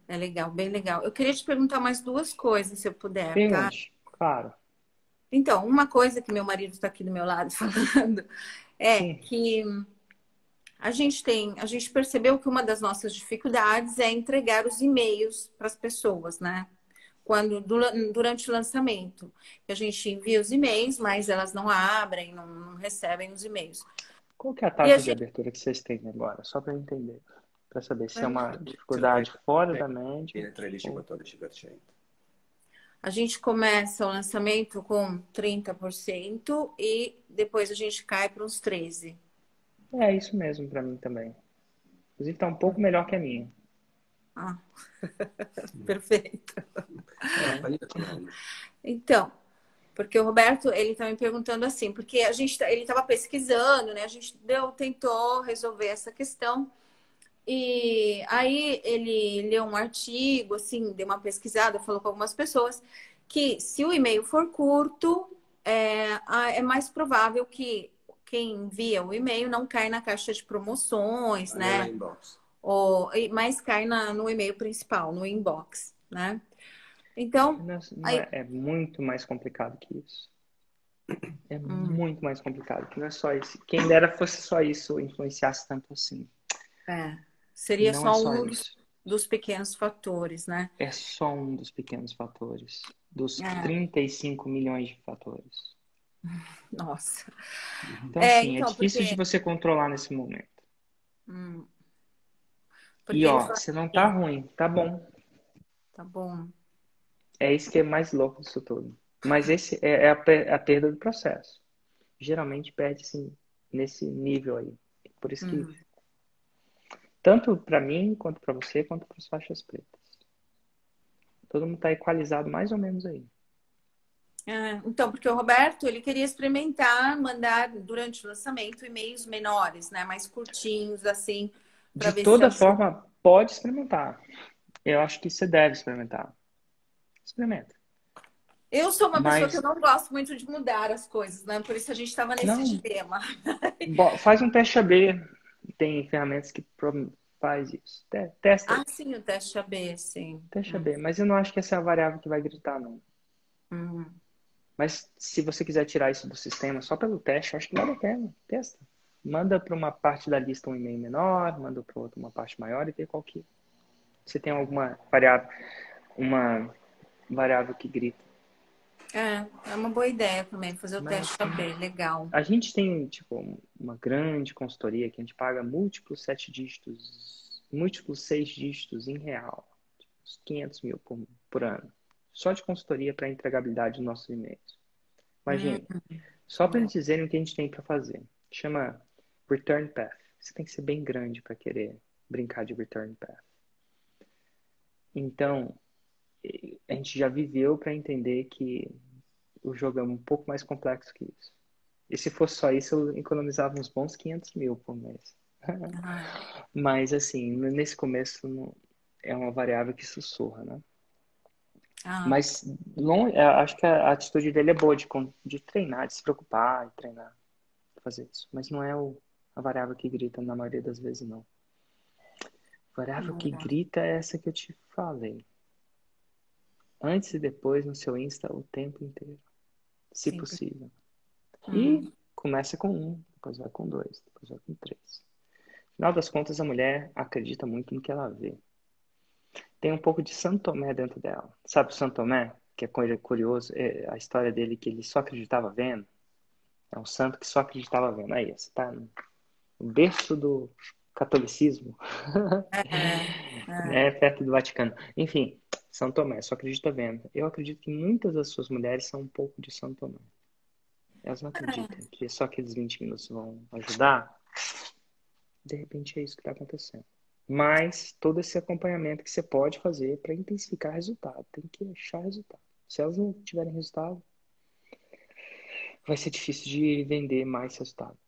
É legal, bem legal. Eu queria te perguntar mais duas coisas, se eu puder, tá? Pergunte, claro. Então, uma coisa que meu marido está aqui do meu lado falando é Sim. que a gente percebeu que uma das nossas dificuldades é entregar os e-mails para as pessoas, né? Durante o lançamento. A gente envia os e-mails, mas elas não abrem, não recebem os e-mails. Qual que é a E a taxa de gente, abertura que vocês têm agora? Só para eu entender. Para saber se é uma Ce la dificuldade fora da média. Viene Ou... 13-14%. a gente começa o lançamento com 30% e depois a gente cai para uns 13%. É isso mesmo para mim também. Inclusive está um pouco melhor que a minha. Ah, perfeito. É. Então, porque o Roberto, ele tá me perguntando assim, porque ele estava pesquisando, né? A gente tentou resolver essa questão. E aí ele leu um artigo, assim, deu uma pesquisada, falou com algumas pessoas que se o e-mail for curto, é mais provável que quem envia o e-mail não cai na caixa de promoções, Nella né? inbox. Mas cai no e-mail principal, no inbox, né? Então, aí, É muito mais complicado que isso. É hum, muito mais complicado, que não é só isso. Quem dera fosse só isso, influenciasse tanto assim. seria Não é só só um isso. dos pequenos fatores, né? É só um dos pequenos fatores. Dos É, 35 milhões de fatores. nossa. Então, assim, é Então, difícil de porque, você controlar nesse momento. hum, E, porque ele ó, fala você não tá assim, ruim, tá bom. tá bom. É isso que é mais louco disso tudo. Mas esse é a perda do processo. Geralmente perde, assim, nesse nível aí. Por isso que, Hum. tanto para mim, quanto para você, quanto para as faixas pretas. Todo mundo tá equalizado mais ou menos aí. Então, porque o Roberto, ele queria experimentar, mandar durante o lançamento e-mails menores, né? Mais curtinhos, assim, para De ver se toda ajuda. forma, pode experimentar. Eu acho que você deve experimentar. Experimenta. Eu sou uma pessoa que eu Mas, não gosto muito de mudar as coisas, né? Por isso a gente estava nesse não, dilema. faz um teste AB. Tem ferramentas que faz isso. Testa Ah, aí. sim, o teste AB, sim. Teste AB. Mas eu não acho que essa é a variável que vai gritar, não. Hum. Mas se você quiser tirar isso do sistema só pelo teste, eu acho que vale a pena. Testa. Manda para uma parte da lista um e-mail menor, manda para outra uma parte maior e vê qual que. Você tem alguma uma variável que grita. É uma boa ideia também, fazer o teste Mas AB, legal. a gente tem, tipo, uma grande consultoria que a gente paga múltiplos 7 dígitos, múltiplos 6 dígitos em real. Uns 500 mil por ano. Só de consultoria para entregabilidade dos nossos e-mails. Hum, Imagine, só para bom. eles dizerem o que a gente tem para fazer. Chama Return Path. Você tem que ser bem grande para querer brincar de Return Path. Então, a gente já viveu para entender que o jogo é um pouco mais complexo que isso. E se fosse só isso, eu economizava uns bons 500 mil por mês. Ah, Mas, assim, nesse começo é uma variável que sussurra, né? ah, Mas acho que a atitude dele é boa de treinar, de se preocupar, de treinar, fazer isso. Mas não é a variável que grita na maioria das vezes, não. A variável que legal. grita é essa que eu te falei. Antes e depois no seu Insta o tempo inteiro, se Sempre. possível. E Hum. começa com 1, depois vai com 2, depois vai com 3. No final das contas, a mulher acredita muito no que ela vê. Tem um pouco de Santo Tomé dentro dela. Sabe o Santo Tomé? Que é curioso, a história dele que ele só acreditava vendo. É um santo que só acreditava vendo. Aí, você tá no berço do catolicismo, É. né? Perto do Vaticano. Enfim, São Tomé, só acredita vendo. Eu acredito que muitas das suas mulheres são um pouco de São Tomé. Elas não acreditam que só aqueles 20 minutos vão ajudar. De repente é isso que está acontecendo. Mas todo esse acompanhamento que você pode fazer para intensificar resultado. Tem que achar resultado. Se elas não tiverem resultado, vai ser difícil de vender mais resultado.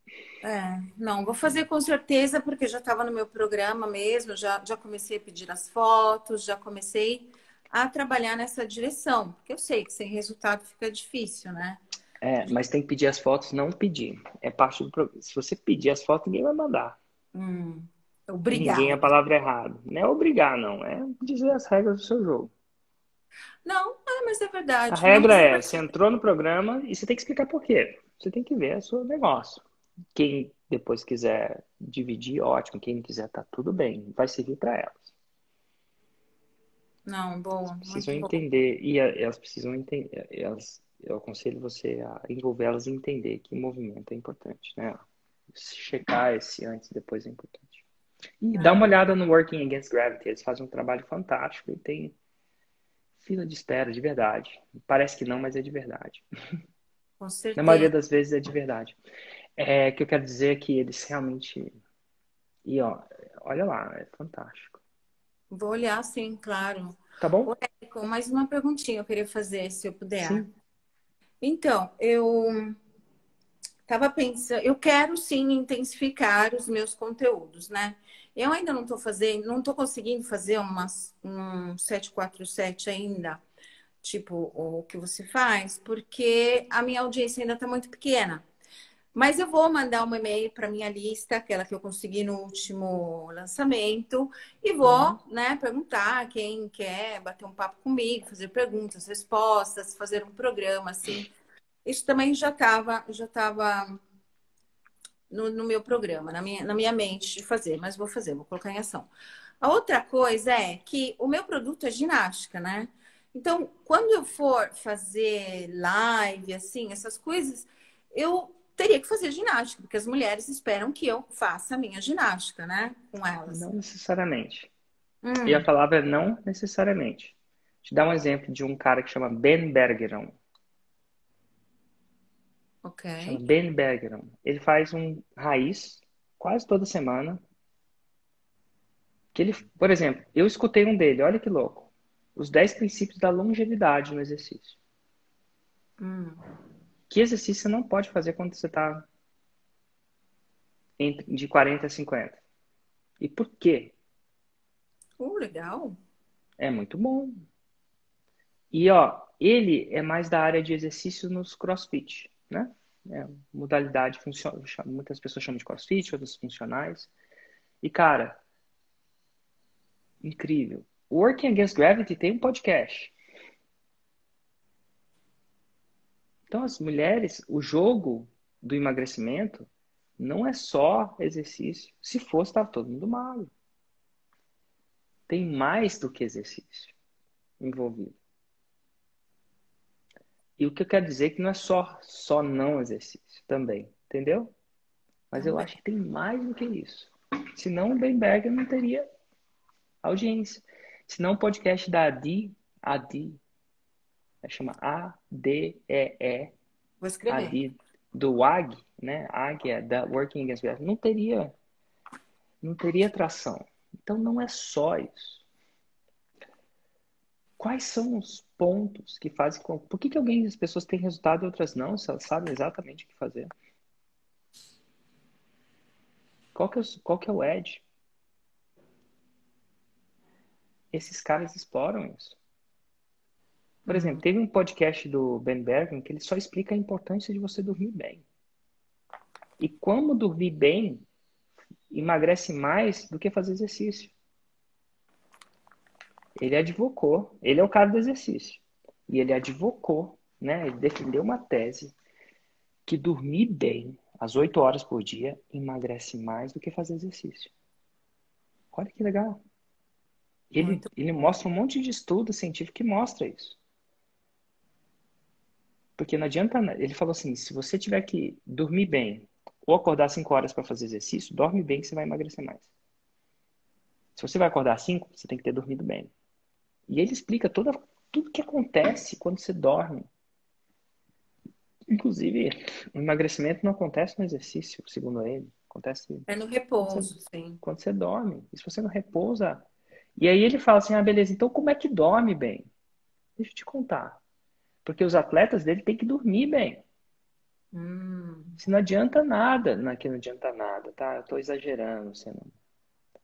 Não, vou fazer com certeza, porque já estava no meu programa mesmo, já comecei a pedir as fotos, já comecei a trabalhar nessa direção, porque eu sei que sem resultado fica difícil, né? Mas tem que pedir as fotos, não pedir. É parte do programa. Se você pedir as fotos, ninguém vai mandar. Ninguém é a Obrigada. palavra errada. Não é obrigar, não. É dizer as regras do seu jogo. Não, mas é A verdade. Não regra precisa. é, você entrou no programa e você tem que explicar por quê. Você tem que ver o seu negócio. Quem depois quiser dividir, ótimo. Quem não quiser, tá tudo bem. Vai servir para elas. Não, boa, Precisam muito bom. entender, e elas precisam entender, eu aconselho você a envolver elas e entender que movimento é importante, né? Checar esse antes e depois é importante. E dá uma olhada no Working Against Gravity, eles fazem um trabalho fantástico e tem fila de espera de verdade. Parece que não, mas é de verdade. Com Na maioria certeza. das vezes é de verdade. É que eu quero dizer que eles realmente. E ó, olha lá, é fantástico. Vou olhar, sim, claro. Tá Ô, bom? Érico, mais uma perguntinha eu queria fazer, se eu puder. Sim. Então, eu tava pensando, eu quero sim intensificar os meus conteúdos, né? Eu ainda não estou fazendo, não estou conseguindo fazer um 747 ainda, tipo o que você faz, porque a minha audiência ainda está muito pequena. Mas eu vou mandar um e-mail para minha lista, aquela que eu consegui no último lançamento, e vou, Uhum. né, perguntar quem quer bater um papo comigo, fazer perguntas, respostas, fazer um programa assim. Isso também já estava no meu programa, na minha mente de fazer, mas vou fazer, vou colocar em ação. A outra coisa é que o meu produto é ginástica, né? Então, quando eu for fazer live, assim, essas coisas, eu teria que fazer ginástica, porque as mulheres esperam que eu faça a minha ginástica, né? Com elas. Não necessariamente. E a Hum, palavra é não necessariamente. Te dar um exemplo de um cara que chama Ben Bergeron. ok. Chama Ben Bergeron. Ele faz um raiz quase toda semana. Que ele, por exemplo, eu escutei um dele, olha que louco. Os 10 princípios da longevidade no exercício. Hum. Que exercício você não pode fazer quando você está de 40 a 50? E por quê? Legal. É muito bom. E ó, ele é mais da área de exercício nos CrossFit, né? É, modalidade funcional. Muitas pessoas chamam de CrossFit, outras funcionais. E cara, incrível. Working Against Gravity tem um podcast. Então, as mulheres, o jogo do emagrecimento não é só exercício. Se fosse, estava todo mundo magro. Tem mais do que exercício envolvido. E o que eu quero dizer é que não é só não exercício também, entendeu? Mas eu Também. acho que tem mais do que isso. Senão o Ben Berger não teria audiência. Senão o podcast da Adi, chama ADEE, Vou escrever. Adi, do AG, né? AG é da Working Against Gravity. Não teria atração. Então não é só isso. Quais são os pontos que fazem com... Por que algumas pessoas têm resultado e outras não, se elas sabem exatamente o que fazer? Qual que é o edge? Esses caras exploram isso. Por exemplo, teve um podcast do Ben Bergman que ele só explica a importância de você dormir bem. E como dormir bem emagrece mais do que fazer exercício. Ele advocou, ele é o cara do exercício. E ele advocou, né? Ele defendeu uma tese que dormir bem, às 8 horas por dia, emagrece mais do que fazer exercício. Olha que legal. Ele, Muito. ele mostra um monte de estudo científico que mostra isso. Porque não adianta. Ele falou assim: se você tiver que dormir bem ou acordar 5 horas para fazer exercício, dorme bem que você vai emagrecer mais. Se você vai acordar 5, você tem que ter dormido bem. E ele explica tudo que acontece quando você dorme. Inclusive, o emagrecimento não acontece no exercício, segundo ele. Acontece É no quando você, repouso, sim. quando você dorme. E se você não repousa. E aí ele fala assim: ah, beleza, então como é que dorme bem? Deixa eu te contar. Porque os atletas dele têm que dormir bem. Se não adianta nada, aqui não adianta nada, tá? Eu tô exagerando, você não.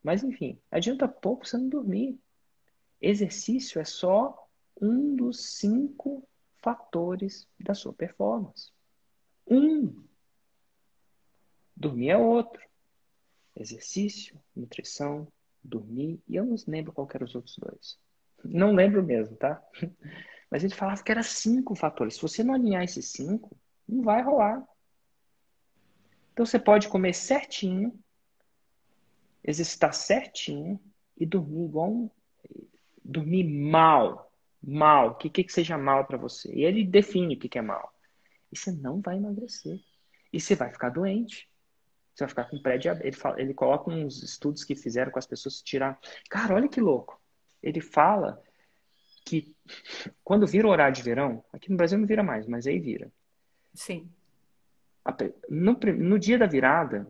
Mas enfim, adianta pouco você não dormir. Exercício é só um dos 5 fatores da sua performance. Um. Dormir é outro. Exercício, nutrição, dormir. E eu não lembro qual que eram os outros 2. Não lembro mesmo, tá? Mas ele falava que era 5 fatores. Se você não alinhar esses 5, não vai rolar. Então você pode comer certinho, exercitar certinho e dormir igual dormir mal. Mal. O que seja mal para você? E ele define o que é mal. E você não vai emagrecer. E você vai ficar doente. Você vai ficar com pré-diabetes. Ele coloca uns estudos que fizeram com as pessoas tirar. Cara, olha que louco. Ele fala que quando vira o horário de verão, aqui no Brasil não vira mais, mas aí vira. Sim. No dia da virada,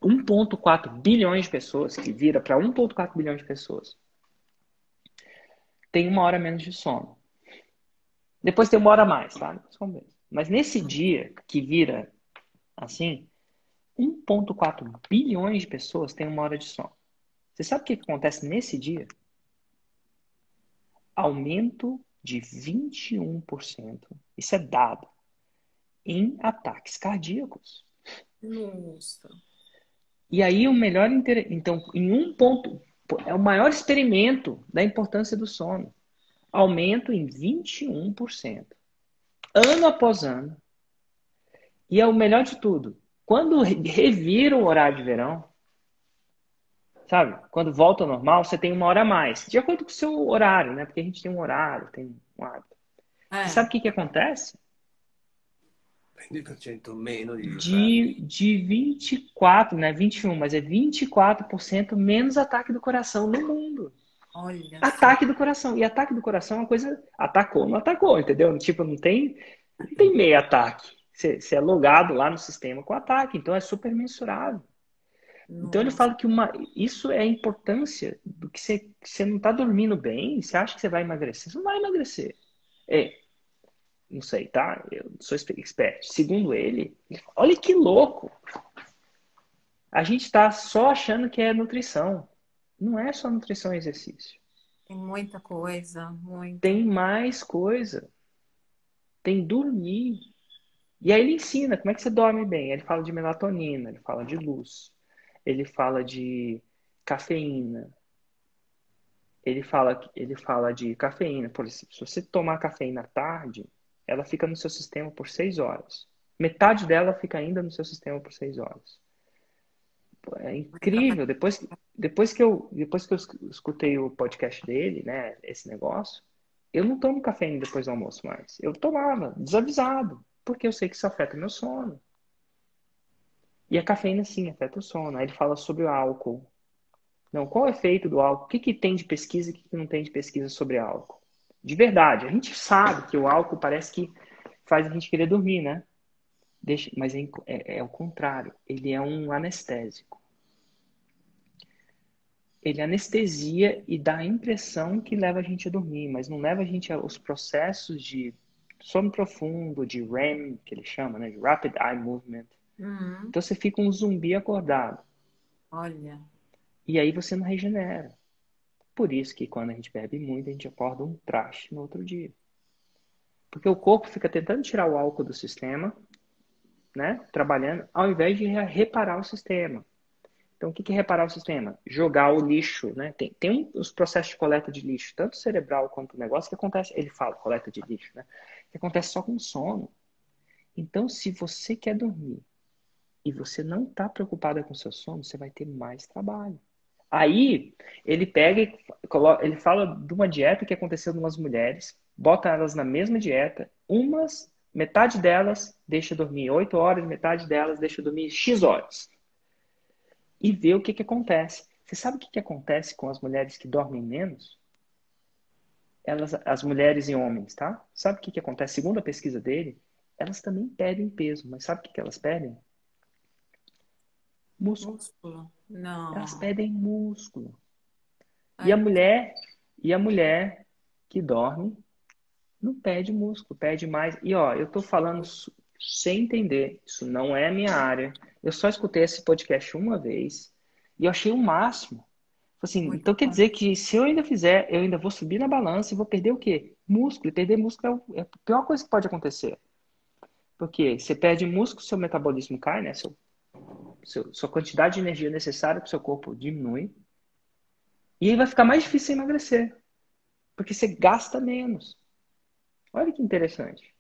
1,4 bilhões de pessoas, que vira para 1,4 bilhões de pessoas, tem 1 hora menos de sono. Depois tem 1 hora a mais, tá? Mas nesse dia que vira assim, 1,4 bilhões de pessoas têm 1 hora de sono. Você sabe o que acontece nesse dia? Aumento de 21%. Isso é dado. Em ataques cardíacos. Nossa. E aí o melhor... Então, em um ponto... É o maior experimento da importância do sono. Aumento em 21%. Ano após ano. E é o melhor de tudo. Quando revira o horário de verão, sabe? Quando volta ao normal, você tem 1 hora a mais. De acordo com o seu horário, né? Porque a gente tem um horário, tem um hábito. Você sabe o que acontece? 20% meno di De 24, né? 21, mas é 24% menos ataque do coração no mundo. Olha só. Ataque do coração. E ataque do coração é uma coisa... Atacou, não atacou, entendeu? Tipo, não tem meio ataque. Você é logado lá no sistema com ataque. Então, é super mensurável. Então, ele Nossa. fala que isso é a importância do que você não está dormindo bem. Você acha que você vai emagrecer. Você não vai emagrecer. Não sei, tá? Eu não sou expert. Segundo ele fala, olha que louco. A gente está só achando que é nutrição. Não é só nutrição e exercício. Tem muita coisa, muita. Tem mais coisa. Tem dormir. E aí ele ensina como é que você dorme bem. Ele fala de melatonina, ele fala de luz, ele fala de cafeína, ele fala de cafeína. Por exemplo, se você tomar cafeína à tarde, ela fica no seu sistema por 6 horas. Metade dela fica ainda no seu sistema por 6 horas. É incrível. Depois que eu escutei o podcast dele, né, esse negócio, eu não tomo cafeína depois do almoço mais. Eu tomava, desavisado, porque eu sei que isso afeta meu sono. E a cafeína, sim, afeta o sono. Aí ele fala sobre o álcool. Não, qual é o efeito do álcool? O que tem de pesquisa e o que não tem de pesquisa sobre álcool? De verdade, a gente sabe que o álcool parece que faz a gente querer dormir, né? Mas é o contrário. Ele é um anestésico. Ele anestesia e dá a impressão que leva a gente a dormir, mas não leva a gente aos processos de sono profundo, de REM, que ele chama, né? De Rapid Eye Movement. Então você fica um zumbi acordado. Olha. E aí você não regenera. Por isso que quando a gente bebe muito, a gente acorda um traste no outro dia. Porque o corpo fica tentando tirar o álcool do sistema, né? Trabalhando, ao invés de reparar o sistema. Então, o que é reparar o sistema? Jogar o lixo, né? Tem os processos de coleta de lixo, tanto cerebral quanto o negócio, que acontece, ele fala coleta de lixo, né? Que acontece só com sono. Então, se você quer dormir e você não está preocupada com o seu sono, você vai ter mais trabalho. Aí, ele pega e ele fala de uma dieta que aconteceu em umas mulheres, bota elas na mesma dieta, metade delas deixa dormir 8 horas, metade delas deixa dormir X horas. E vê o que acontece. Você sabe o que acontece com as mulheres que dormem menos? As mulheres e homens, tá? Sabe o que acontece? Segundo a pesquisa dele, elas também perdem peso. Mas sabe o que elas perdem? Músculo. Músculo? Não. Elas perdem músculo. E Ai, a mulher que dorme não perde músculo, perde mais. E ó, eu tô falando sem entender. Isso não é a minha área. Eu só escutei esse podcast uma vez e eu achei o máximo. Assim, Muito então quer bom. dizer que se eu ainda fizer, eu ainda vou subir na balança e vou perder o quê? Músculo. E perder músculo é a pior coisa que pode acontecer. Porque você perde músculo, seu metabolismo cai, né? Sua quantidade de energia necessária para o seu corpo diminui. E aí vai ficar mais difícil emagrecer. Porque você gasta menos. Olha que interessante.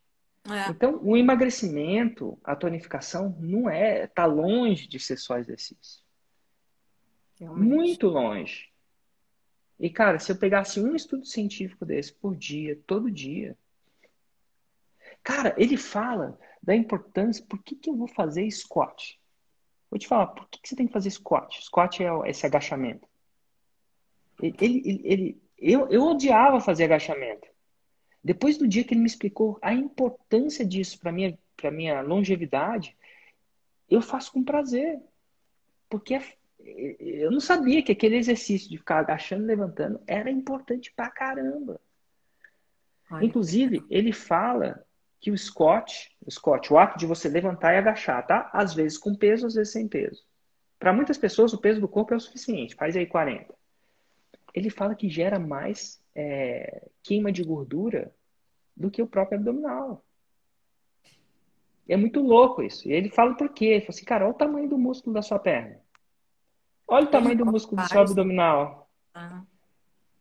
É, Então, o emagrecimento, a tonificação, não tá longe de ser só exercício. realmente. Muito longe. E, cara, se eu pegasse um estudo científico desse por dia, todo dia, cara, ele fala da importância, por que que eu vou fazer squat? Vou te falar, por que que você tem que fazer squat? Squat é esse agachamento. Eu odiava fazer agachamento. Depois do dia que ele me explicou a importância disso para minha longevidade, eu faço com prazer. Porque eu não sabia que aquele exercício de ficar agachando e levantando era importante pra caramba. Olha que Inclusive, legal. ele fala que o ato de você levantar e agachar, tá? Às vezes com peso, às vezes sem peso. Para muitas pessoas, o peso do corpo é o suficiente, faz aí 40. Ele fala que gera mais queima de gordura do que o próprio abdominal. É muito louco isso. E ele fala por quê? Ele fala assim, cara, olha o tamanho do músculo da sua perna. Olha o tamanho do Enorme, músculo do seu vários. abdominal. Ah,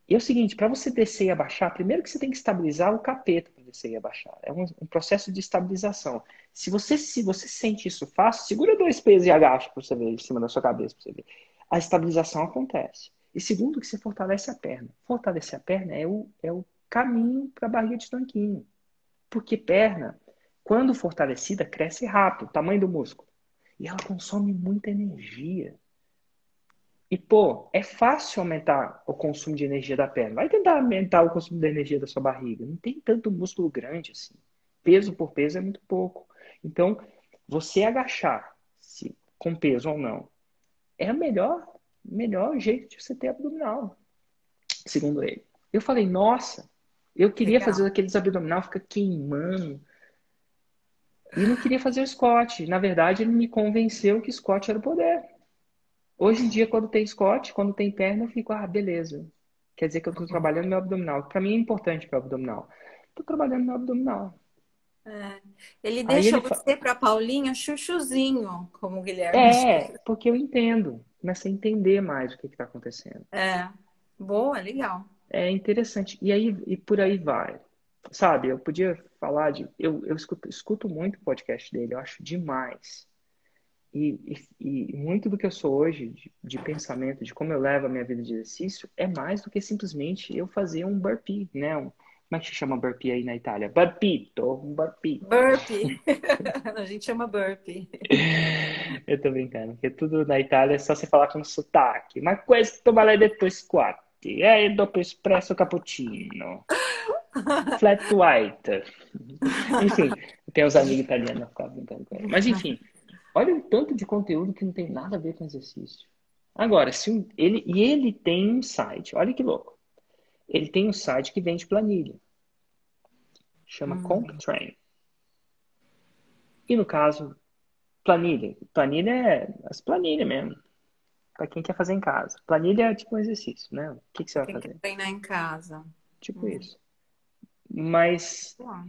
E é o seguinte, para você descer e abaixar, primeiro que você tem que estabilizar o capeto para descer e abaixar. É um processo de estabilização. Se você sente isso fácil, segura dois pesos e agacha para você ver em cima da sua cabeça para você ver. A estabilização acontece. E segundo que você fortalece a perna. Fortalecer a perna é o caminho para a barriga de tanquinho. Porque perna, quando fortalecida, cresce rápido, o tamanho do músculo. E ela consome muita energia. E, pô, é fácil aumentar o consumo de energia da perna. Vai tentar aumentar o consumo de energia da sua barriga. Não tem tanto músculo grande assim. Peso por peso é muito pouco. Então, você agachar, se com peso ou não, é o melhor jeito de você ter abdominal, segundo ele. Eu falei, nossa, eu queria fazer legal. aqueles abdominal, fica queimando. E não queria fazer o squat. Na verdade, ele me convenceu que squat era o poder. Hoje em dia, quando tem Scott, quando tem perna, eu fico, beleza. Quer dizer que eu estou trabalhando meu abdominal. Para mim é importante meu abdominal. Estou trabalhando meu abdominal. É. Ele Aí deixa ele fala, você para Paulinha chuchuzinho, como o Guilherme diz. porque eu entendo. Começa a entender mais o que está acontecendo. É. Boa, legal. É interessante. E aí, e por aí vai. Sabe, eu podia falar de. Eu escuto muito o podcast dele, eu acho demais. E muito do que eu sou hoje, de pensamento, de como eu levo a minha vida de exercício, é mais do que simplesmente eu fazer um burpee, né? Como é que se chama burpee aí na Itália? Burpito, um burpee. Burpee. A gente chama burpee. Eu tô brincando, porque tudo na Itália é só você falar com sotaque. Mas questo vale detto squat. E dopo espresso cappuccino. Flat white. Enfim, tem uns amigos italianos que ficam brincando com ele. Mas enfim, olha o tanto de conteúdo que não tem nada a ver com exercício. Agora, ele tem um site, olha que louco. Ele tem um site que vende planilha, chama Hum, CompTrain. E no caso, planilha é as planilhas mesmo, para quem quer fazer em casa. Planilha é tipo um exercício, né? O que você vai Quem quer fazer? treinar em casa. Tipo Hum, isso. Mas bom.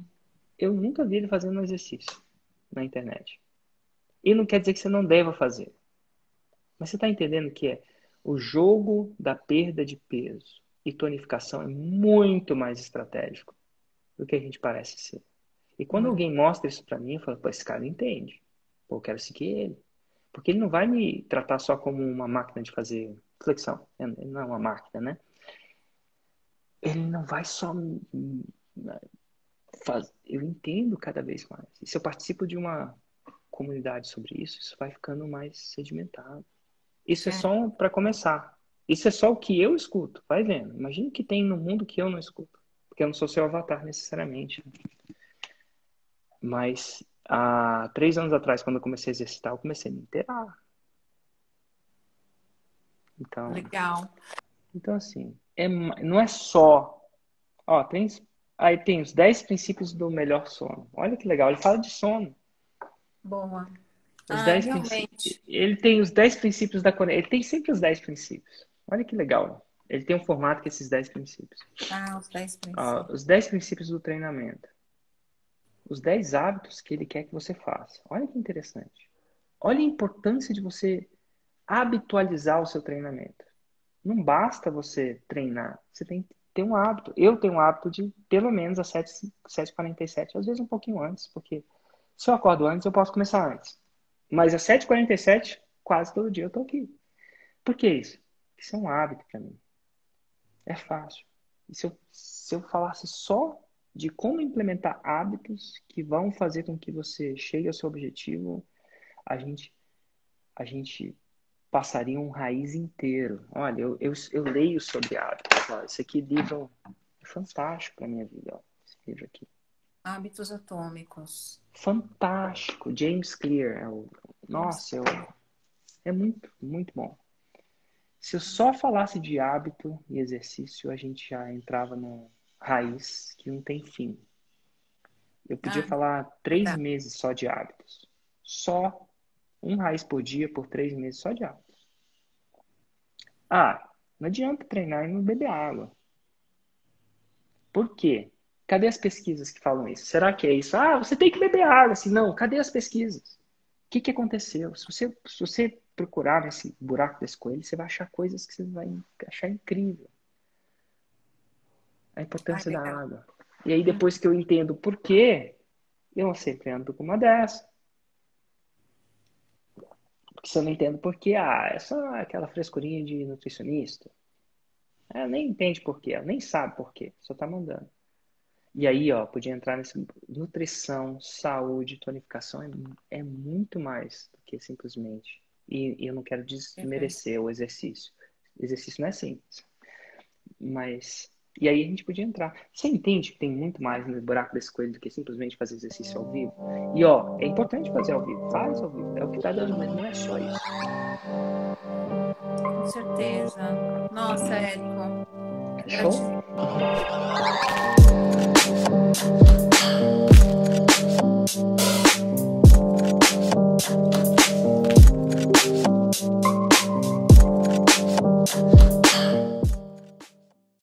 eu nunca vi ele fazendo um exercício na internet. E não quer dizer que você não deva fazer. Mas você está entendendo que o jogo da perda de peso e tonificação é muito mais estratégico do que a gente parece ser. E quando Muito. alguém mostra isso para mim, eu falo, pô, esse cara entende. Pô, eu quero seguir ele. Porque ele não vai me tratar só como uma máquina de fazer flexão. Ele não é uma máquina, né? Ele não vai só fazer. Eu entendo cada vez mais. E se eu participo de uma comunidade sobre isso, isso vai ficando mais sedimentado. Isso é É, só para começar. Isso é só o que eu escuto. Vai vendo. Imagina o que tem no mundo que eu não escuto. Porque eu não sou seu avatar necessariamente. Mas há 3 anos atrás, quando eu comecei a exercitar, eu comecei a me inteirar. Então, legal. então assim, não é só. Ó, aí tem os 10 princípios do melhor sono. Olha que legal, ele fala de sono. Boa. Os 10 princípios. Realmente. Ele tem os 10 princípios da conexão. Ele tem sempre os 10 princípios. Olha que legal. Ele tem um formato com esses 10 princípios. Os 10 princípios. Os 10 princípios do treinamento. Os 10 hábitos que ele quer que você faça. Olha que interessante. Olha a importância de você habitualizar o seu treinamento. Não basta você treinar. Você tem que ter um hábito. Eu tenho um hábito de, pelo menos, às 7h47, às vezes um pouquinho antes, porque se eu acordo antes, eu posso começar antes. Mas às 7h47, quase todo dia eu tô aqui. Por que isso? Isso é um hábito para mim. É fácil. E se eu falasse só de como implementar hábitos que vão fazer com que você chegue ao seu objetivo, a gente passaria um raiz inteiro. Olha, eu leio sobre hábitos. Ó, esse aqui livro é fantástico para minha vida. Ó, esse livro aqui. Hábitos Atômicos. Fantástico. James Clear. Nossa, é muito, muito bom. Se eu só falasse de hábito e exercício, a gente já entrava no raiz que não tem fim. Eu podia falar 3 meses só de hábitos. Só um raiz por dia, por 3 meses, só de hábitos. Não adianta treinar e não beber água. Por quê? Cadê as pesquisas que falam isso? Será que é isso? Você tem que beber água. Assim, não, cadê as pesquisas? O que aconteceu? Se você procurar nesse buraco desse coelho, você vai achar coisas que você vai achar incrível. A importância da água. E aí, depois que eu entendo por quê, eu sempre ando com uma dessa. Porque se eu não entendo por quê, é só aquela frescurinha de nutricionista. Ela nem entende por quê, ela nem sabe por quê, só tá mandando. E aí, podia entrar nessa nutrição, saúde, tonificação, é muito mais do que simplesmente. E eu não quero desmerecer o exercício. O exercício não é simples. Mas, e aí a gente podia entrar. Você entende que tem muito mais no buraco desse coelho do que simplesmente fazer exercício ao vivo? E é importante fazer ao vivo. Faz ao vivo. É o que tá dando, mas não é só isso. Com certeza. Nossa, Érico. Show?